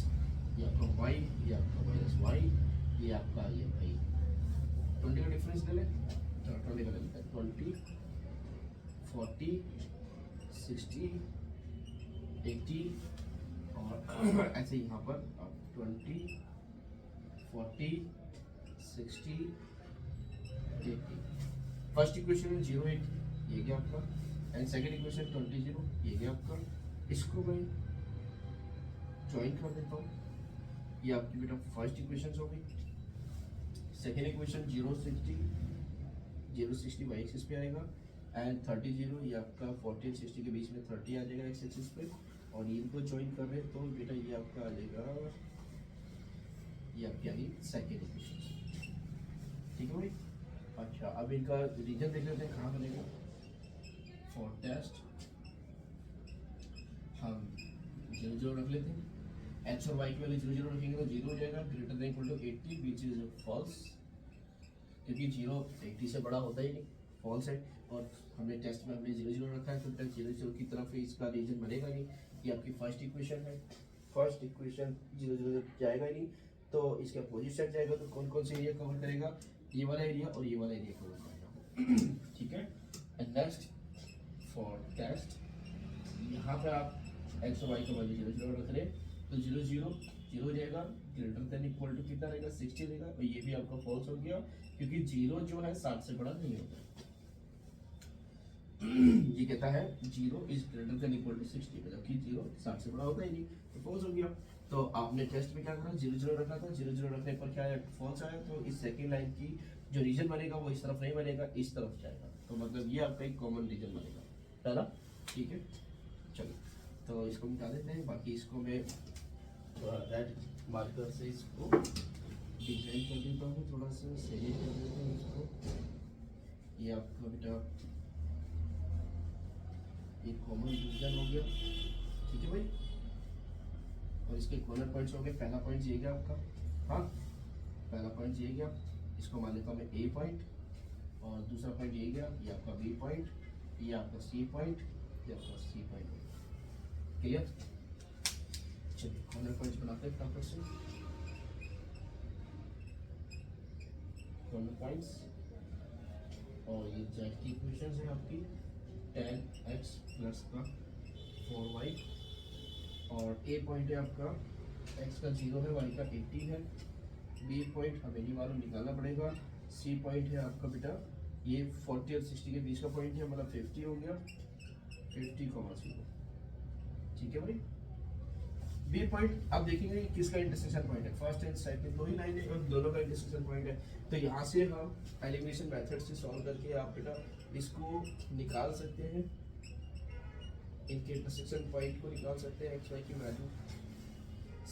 ये आपका y ये आपका माइनस y, ये आपका ये भाई 20 का डिफरेंस ले लें, 20 का ले लेते हैं 20 40 60 80 और ऐसे यहाँ पर 20 40 60 80। फर्स्ट इक्वेशन में 0 8 ये गया आपका, एंड सेकेंड इक्वेशन 20 0 ये गया आपका। इसको मैं ज्वाइन कर देता हूँ, ये आपकी बेटा फर्स्ट इक्वेशन हो गई। सेकेंड इक्वेशन 0 60 y एक्सिस पे आएगा, एंड 30 जीरो, ये आपका 40 60 के बीच में 30 आ जाएगा एक्स एक्सिस पे, और इनको ज्वाइन कर रहे हैं तो बेटा ये आपका आ जाएगा, ये आपकी आ गई सेकेंड इक्वेशन। ठीक है भाई। अच्छा, अब इनका रीजन देख लेते हैं कहाँ बनेगा। फॉर टेस्ट हम 0 0 रख लेते हैं, एक्स और वाई की वैल्यू 0 0 रखेंगे तो 0 हो जाएगा, greater than equal to 80 which is false, क्योंकि 0 80 से बड़ा होता ही नहीं, फॉल्स है। और हमने टेस्ट में हमने 0 0 रखा है, तो तक 0 0 की तरफ इसका रीजन बनेगा नहीं। ये आपकी फर्स्ट इक्वेशन है, फर्स्ट इक्वेशन 0 0 जाएगा ही नहीं, तो इसके अपोजिट साइड जाएगा तो कौन कौन से एरिया कवर करेगा, ये वाला एरिया और ये वाला एरिया कवर करेगा। ठीक है। एंड नेक्स्ट फॉर टेस्ट, यहाँ पे आप एक्स और वाई का वैल्यू 0 0 रख रहे हैं तो 0 0 0 हो जाएगा, ग्रेटर देन इक्वल टू कितना रहेगा 60 रहेगा, और ये भी आपका फॉल्स हो गया क्योंकि 0 जो है 60 से बड़ा नहीं होता। ये कहता है 0 is greater than equal to 60, जबकि 0 60 से बड़ा होता ही नहीं, तो फॉल्स हो गया। तो आपने टेस्ट में क्या करा, 0 0 रखा था, 0 0 रखने पर क्या है, फॉल्स आया, तो इस सेकेंड लाइन की जो रीजन बनेगा वो इस तरफ नहीं बनेगा, इस तरफ जाएगा, तो मतलब ये आपका एक कॉमन रीजन बनेगा पहला। ठीक है, चलो तो इसको मिटा देते हैं, बाकी इसको मैं रेड मार्कर से इसको डिजाइन कर देता हूँ, थोड़ा सा सही कर देता हूँ इसको। ये आपका बेटा एक कॉमन रीजन हो गया। ठीक है भाई, और इसके कॉर्नर पॉइंट्स हो गए। पहला पॉइंट ये गया आपका, हाँ पहला पॉइंट ये गया, इसको मान लेता हूँ मैं ए पॉइंट, और दूसरा पॉइंट ये गया, ये आपका बी पॉइंट, ये आपका सी पॉइंट, ये आपका सी पॉइंट। क्लियर। चलिए कॉर्नर पॉइंट्स बनाते हैं फटाफट से। कॉर्नर पॉइंट्स, और ये जेड की इक्वेशन है आपकी, tan x प्लस का 4y, और ए पॉइंट है आपका x का 0 है, y का 80 है, बी पॉइंट हमें नहीं मालूम निकालना पड़ेगा, सी पॉइंट है आपका बेटा ये 40 और 60 के बीच का पॉइंट है, मतलब 50 हो गया, 50,0। ठीक है भाई। बी पॉइंट आप देखेंगे कि किसका इंटरसेक्शन पॉइंट है, फर्स्ट एंड सेकंड दो ही लाइन है और दोनों का इंटरसेक्शन पॉइंट है, तो यहाँ से हम एलिमिनेशन मेथड से सॉल्व करके आप बेटा इसको निकाल सकते हैं, इनके इंटरसेक्शन पॉइंट को निकाल सकते हैं। एक्स वाई की वैल्यू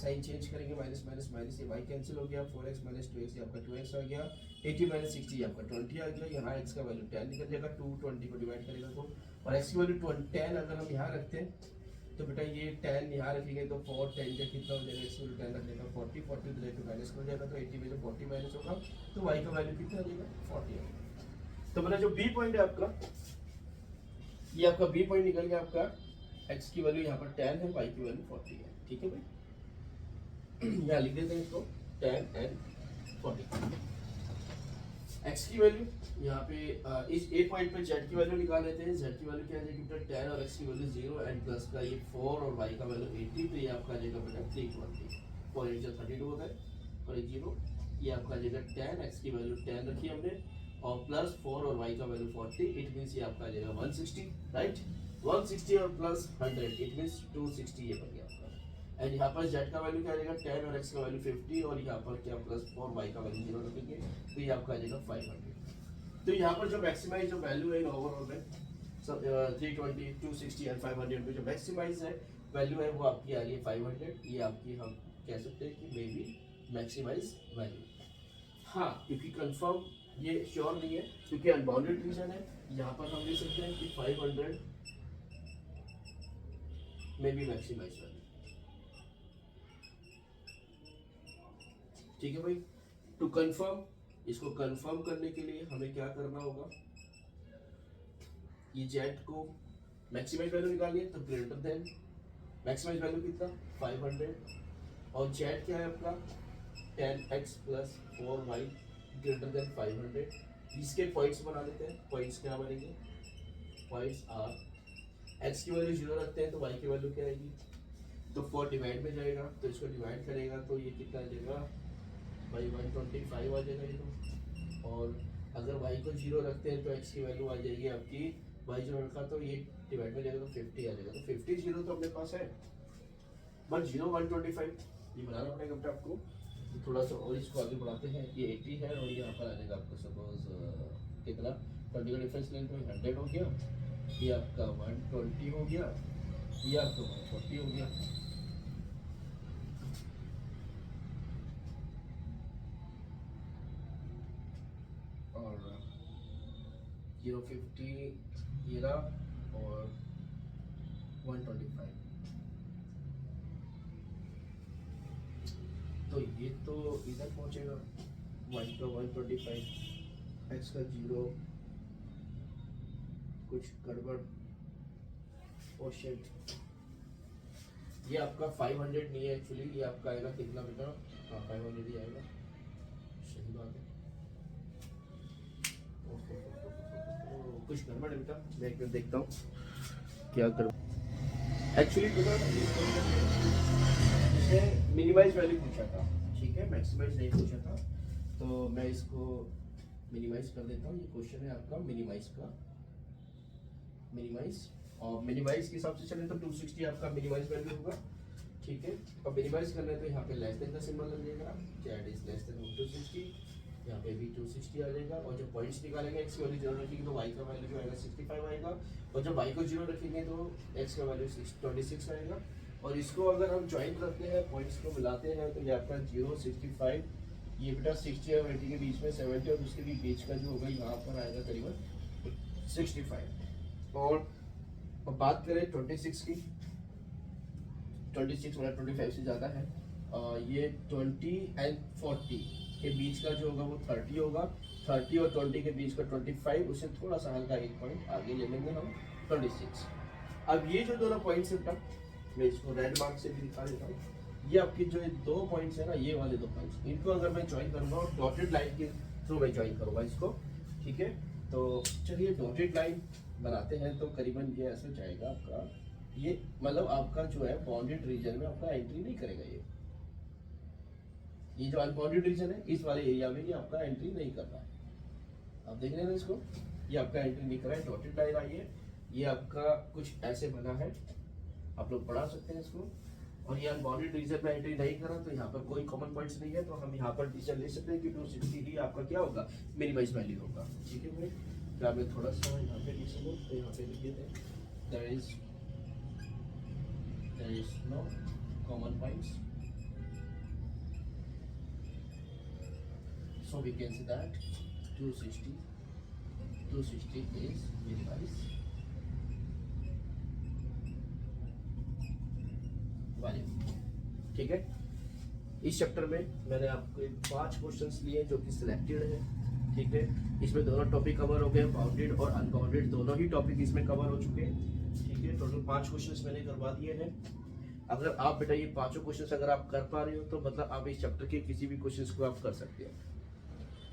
साइन चेंज करेंगे, माइनस माइनस माइनस, ये वाई कैंसिल हो गया, 4x माइनस 2x ये आपका 2x आ गया, 80 माइनस 60 आपका 20 आ गया, यहाँ x का वैल्यू 10 निकल जाएगा, 2 20 को डिवाइड करेगा तो, और x की वैल्यू 10 अगर हम यहाँ रखते हैं तो बेटा ये 10 यहाँ रखेंगे तो 4 10 का कितना हो जाएगा, x की वैल्यू 10 रख देगा 40 40 तो लेकर माइनस हो जाएगा, तो 80 में जो 40 माइनस होगा तो y का वैल्यू कितना आ जाएगा 40 आएगा। तो मेरा जो b पॉइंट है आपका, ये आपका b पॉइंट निकल गया आपका, x की वैल्यू यहाँ पर 10 है, y की वैल्यू 40 है। ठीक है भाई, यहाँ लिख देते हैं इसको 10 and 40। x की वैल्यू यहाँ पे इस a पॉइंट पे z की वैल्यू निकाल लेते हैं, z की वैल्यू क्या आ जाएगी बेटा 10 और x की वैल्यू 0 एंड प्लस का ये 4 और y का वैल्यू 80, तो ये आपका आ जाएगा बेटा 320, 4 8 32 होता है, और एक 0, ये आपका आ जाएगा 10, x की वैल्यू 10 रखी हमने, और प्लस 4 और y का वैल्यू 40, इट मींस ये आपका आ जाएगा 160, राइट, 160 और प्लस 100 इट मींस 260 ये बन गया आपका। एंड यहाँ पर z का वैल्यू क्या आ जाएगा 10 और x का वैल्यू 50, और यहाँ पर क्या प्लस 4 y का वैल्यू 0 रखेंगे, तो ये आपका आ जाएगा 500। तो यहाँ पर जो मैक्सिमाइज जो वैल्यू है इन ओवरऑल में 320 260 एंड 500 में जो मैक्सिमाइज है वैल्यू है वो आपकी आ रही है 500, ये आपकी हम कह सकते हैं कि मे बी मैक्सिमाइज वैल्यू। हाँ, क्योंकि कंफर्म ये श्योर नहीं है क्योंकि अनबाउंडेड रीजन है, यहाँ पर हम ले सकते हैं कि 500 मे बी मैक्सिमाइज वैल्यू। ठीक है भाई, टू कंफर्म, इसको कंफर्म करने के लिए हमें क्या करना होगा, ये जेड को मैक्सिमाइज वैल्यू निकालिए तो ग्रेटर देन मैक्सिमाइज वैल्यू कितना 500, और जेड क्या है आपका 10x plus 4y greater than 500, इसके पॉइंट्स बना लेते हैं। पॉइंट्स क्या बनेंगे, पॉइंट्स आर x की वैल्यू 0 रखते हैं तो y की वैल्यू क्या आएगी, तो 4 डिवाइड में जाएगा, तो इसको डिवाइड करेगा तो ये कितना आ जाएगा भाई 125 आ जाएगा ये तो, और अगर y को 0 रखते हैं तो x की वैल्यू आ जाएगी आपकी, y 0 रखा तो ये डिवाइड में जाएगा तो 50 आ जाएगा, तो 50 0 तो अपने पास है, बट 0 125 ये बनाना पड़ेगा बेटा आपको। तो थोड़ा सा और इसको आगे बढ़ाते हैं, ये 80 है और यहाँ पर आ जाएगा आपको सपोज कितना 20 का डिफरेंस लें तो 100 हो गया, ये आपका 120 हो गया, ये आपका 140 हो गया। और 050 ये रहा और 125। तो ये तो इधर पहुंचेगा 1 का 125, x का 0, कुछ गड़बड़, ओ शिट, ये आपका 500 नहीं है एक्चुअली, ये आपका आएगा कितना बेटा? हाँ 500 ही आएगा, सही बात है। कुछ गड़बड़ है बेटा, मैं एक मिनट देखता हूँ क्या कर। एक्चुअली बेटा इसने मिनिमाइज वैल्यू पूछा था, ठीक है, मैक्सिमाइज नहीं पूछा था, तो मैं इसको मिनिमाइज कर देता हूँ। ये क्वेश्चन है आपका मिनिमाइज का, मिनिमाइज, और मिनिमाइज के हिसाब से चले तो 260 आपका मिनिमाइज वैल्यू होगा, ठीक है। और मिनिमाइज करना है तो यहाँ पे लेस देन का सिंबल लग जाएगा, दैट इज लेस देन 260, यहाँ पे भी 260 आ जाएगा। और जब पॉइंट्स निकालेंगे x की वैल्यू 0 रखेंगे तो y का वैल्यू जो आएगा 65 आएगा, और जब y को 0 रखेंगे तो x का वैल्यू 26 आएगा। और इसको अगर हम ज्वाइन करते हैं, पॉइंट्स को मिलाते हैं, तो यहाँ पर 0 65, ये बेटा 60 और 80 के बीच में 70, और उसके भी बीच का जो होगा यहाँ पर आएगा करीबन 65। और बात करें 26 की, 26 वाला 25 से ज़्यादा है, ये 20 एंड 40 के बीच का जो होगा वो 30 होगा, 30 और 20 के बीच का 25, उससे थोड़ा सा हल्का एक पॉइंट आगे ले लेंगे हम 26। अब ये जो दोनों पॉइंट्स हैं, मैं इसको रेड मार्क से भी दिखा देता हूँ, ये आपके जो दो पॉइंट्स है ना, ये वाले दो पॉइंट्स, इनको अगर मैं ज्वाइन करूँगा और डॉटेड लाइन के थ्रू मैं ज्वाइन करूँगा इसको, ठीक है। तो चलिए डॉटेड लाइन बनाते हैं, तो करीबन ये ऐसे जाएगा आपका, ये मतलब आपका जो है बाउंडेड रीजन में आपका एंट्री नहीं करेगा, ये जो अनबाउंडेड रीजन है इस वाले एरिया में ये आपका एंट्री नहीं कर रहा है। आप देख रहे हैं ना इसको, ये आपका एंट्री नहीं कर रहा है। डॉटेड लाइन आई है, ये आपका कुछ ऐसे बना है, आप लोग पढ़ा सकते हैं इसको। और ये अनबाउंडेड रीजन में एंट्री नहीं करा, तो यहाँ पर कोई कॉमन पॉइंट्स नहीं है, तो हम यहाँ पर डिसीजन ले सकते हैं कि 260 ही आपका क्या होगा, मिनिमाइज वैल्यू होगा, ठीक है भाई। क्या मैं थोड़ा सा यहाँ पे लिख सकूँ, तो यहाँ पे लिखिए थे there is no common points, so we can say that 260 is minimized value, ठीक है। इस चैप्टर में मैंने आपको 5 क्वेश्चंस लिए जो कि सिलेक्टेड है, ठीक है। इसमें दोनों टॉपिक कवर हो गए, बाउंडेड और अनबाउंडेड दोनों ही टॉपिक इसमें कवर हो चुके हैं, ठीक है। टोटल 5 क्वेश्चंस मैंने करवा दिए हैं। अगर आप बेटा ये 5 क्वेश्चंस अगर आप कर पा रहे हो, तो मतलब आप इस चैप्टर के किसी भी क्वेश्चंस को आप कर सकते हो,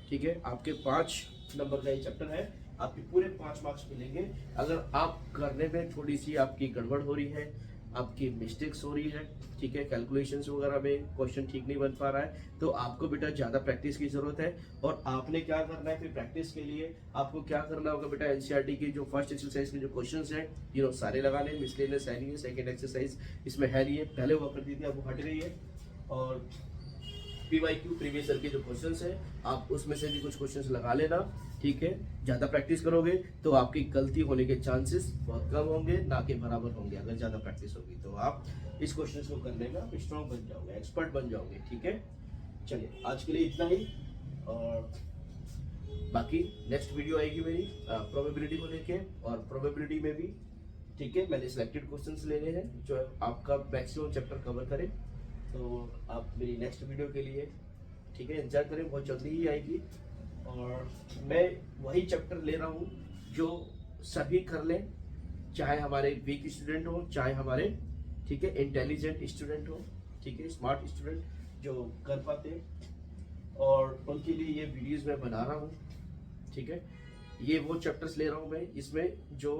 ठीक है। आपके 5 नंबर का ये चैप्टर है, आपके पूरे 5 मार्क्स मिलेंगे। अगर आप करने में थोड़ी सी आपकी गड़बड़ हो रही है, आपकी मिस्टेक्स हो रही है, ठीक है, कैलकुलेशंस वगैरह में क्वेश्चन ठीक नहीं बन पा रहा है, तो आपको बेटा ज़्यादा प्रैक्टिस की ज़रूरत है। और आपने क्या करना है फिर प्रैक्टिस के लिए, आपको क्या करना होगा बेटा, एनसीईआरटी की जो फर्स्ट एक्सरसाइज के जो क्वेश्चंस हैं सारे लगाने, मिसलेनियस है नहीं है, सेकेंड एक्सरसाइज इसमें है नहीं है, पहले हुआ करती थी, अब वो हट गई है। और PYQ प्रीवियस ईयर के जो क्वेश्चंस हैं, आप उसमें से भी कुछ क्वेश्चंस लगा लेना, ठीक है। ज़्यादा प्रैक्टिस करोगे तो आपकी गलती होने के चांसेस बहुत कम होंगे, ना कि बराबर होंगे। अगर ज़्यादा प्रैक्टिस होगी तो आप इस क्वेश्चन को करने में आप स्ट्रॉन्ग बन जाओगे, एक्सपर्ट बन जाओगे, ठीक है। चलिए आज के लिए इतना ही, और बाकी नेक्स्ट वीडियो आएगी मेरी प्रोबेबिलिटी को लेके, और प्रोबेबिलिटी में भी, ठीक है, मैंने सिलेक्टेड क्वेश्चंस लेने हैं जो आपका मैक्सिमम चैप्टर कवर करें। तो आप मेरी नेक्स्ट वीडियो के लिए, ठीक है, इंतजार करें, बहुत जल्दी ही आएगी। और मैं वही चैप्टर ले रहा हूँ जो सभी कर लें, चाहे हमारे वीक स्टूडेंट हो, चाहे हमारे, ठीक है, इंटेलिजेंट स्टूडेंट हो, ठीक है, स्मार्ट स्टूडेंट जो कर पाते, और उनके लिए ये वीडियोस मैं बना रहा हूँ, ठीक है। ये वो चैप्टर्स ले रहा हूँ मैं इसमें जो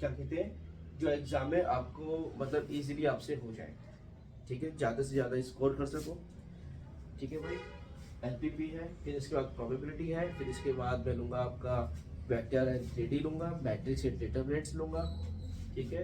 क्या कहते हैं, जो एग्जाम में आपको मतलब इजीली आपसे हो जाए, ठीक है, ज़्यादा से ज़्यादा स्कोर कर सको, ठीक है भाई। LPP है, फिर इसके बाद प्रोबेबिलिटी है, फिर इसके बाद मैं लूँगा आपका वेक्टर एंड 3D लूँगा, मैट्रिक्स एंड डिटरमिनेंट्स लूँगा, ठीक है।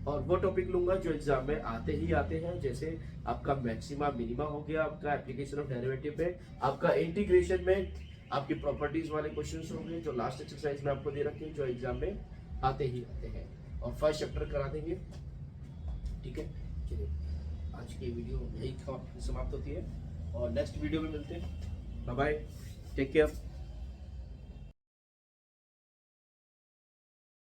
और वो टॉपिक लूँगा जो एग्जाम में आते ही आते हैं, जैसे आपका मैक्सिमा मिनिमा हो गया, आपका एप्लीकेशन ऑफ डेरिवेटिव में, आपका इंटीग्रेशन में आपकी प्रॉपर्टीज वाले क्वेश्चंस होंगे जो लास्ट एक्सरसाइज में आपको दे रखे हैं, जो एग्जाम में आते ही आते हैं, और फर्स्ट चैप्टर करा देंगे। ठीक है, चलिए आज की वीडियो यही समाप्त होती है और नेक्स्ट वीडियो में मिलते हैं। Bye bye, take care.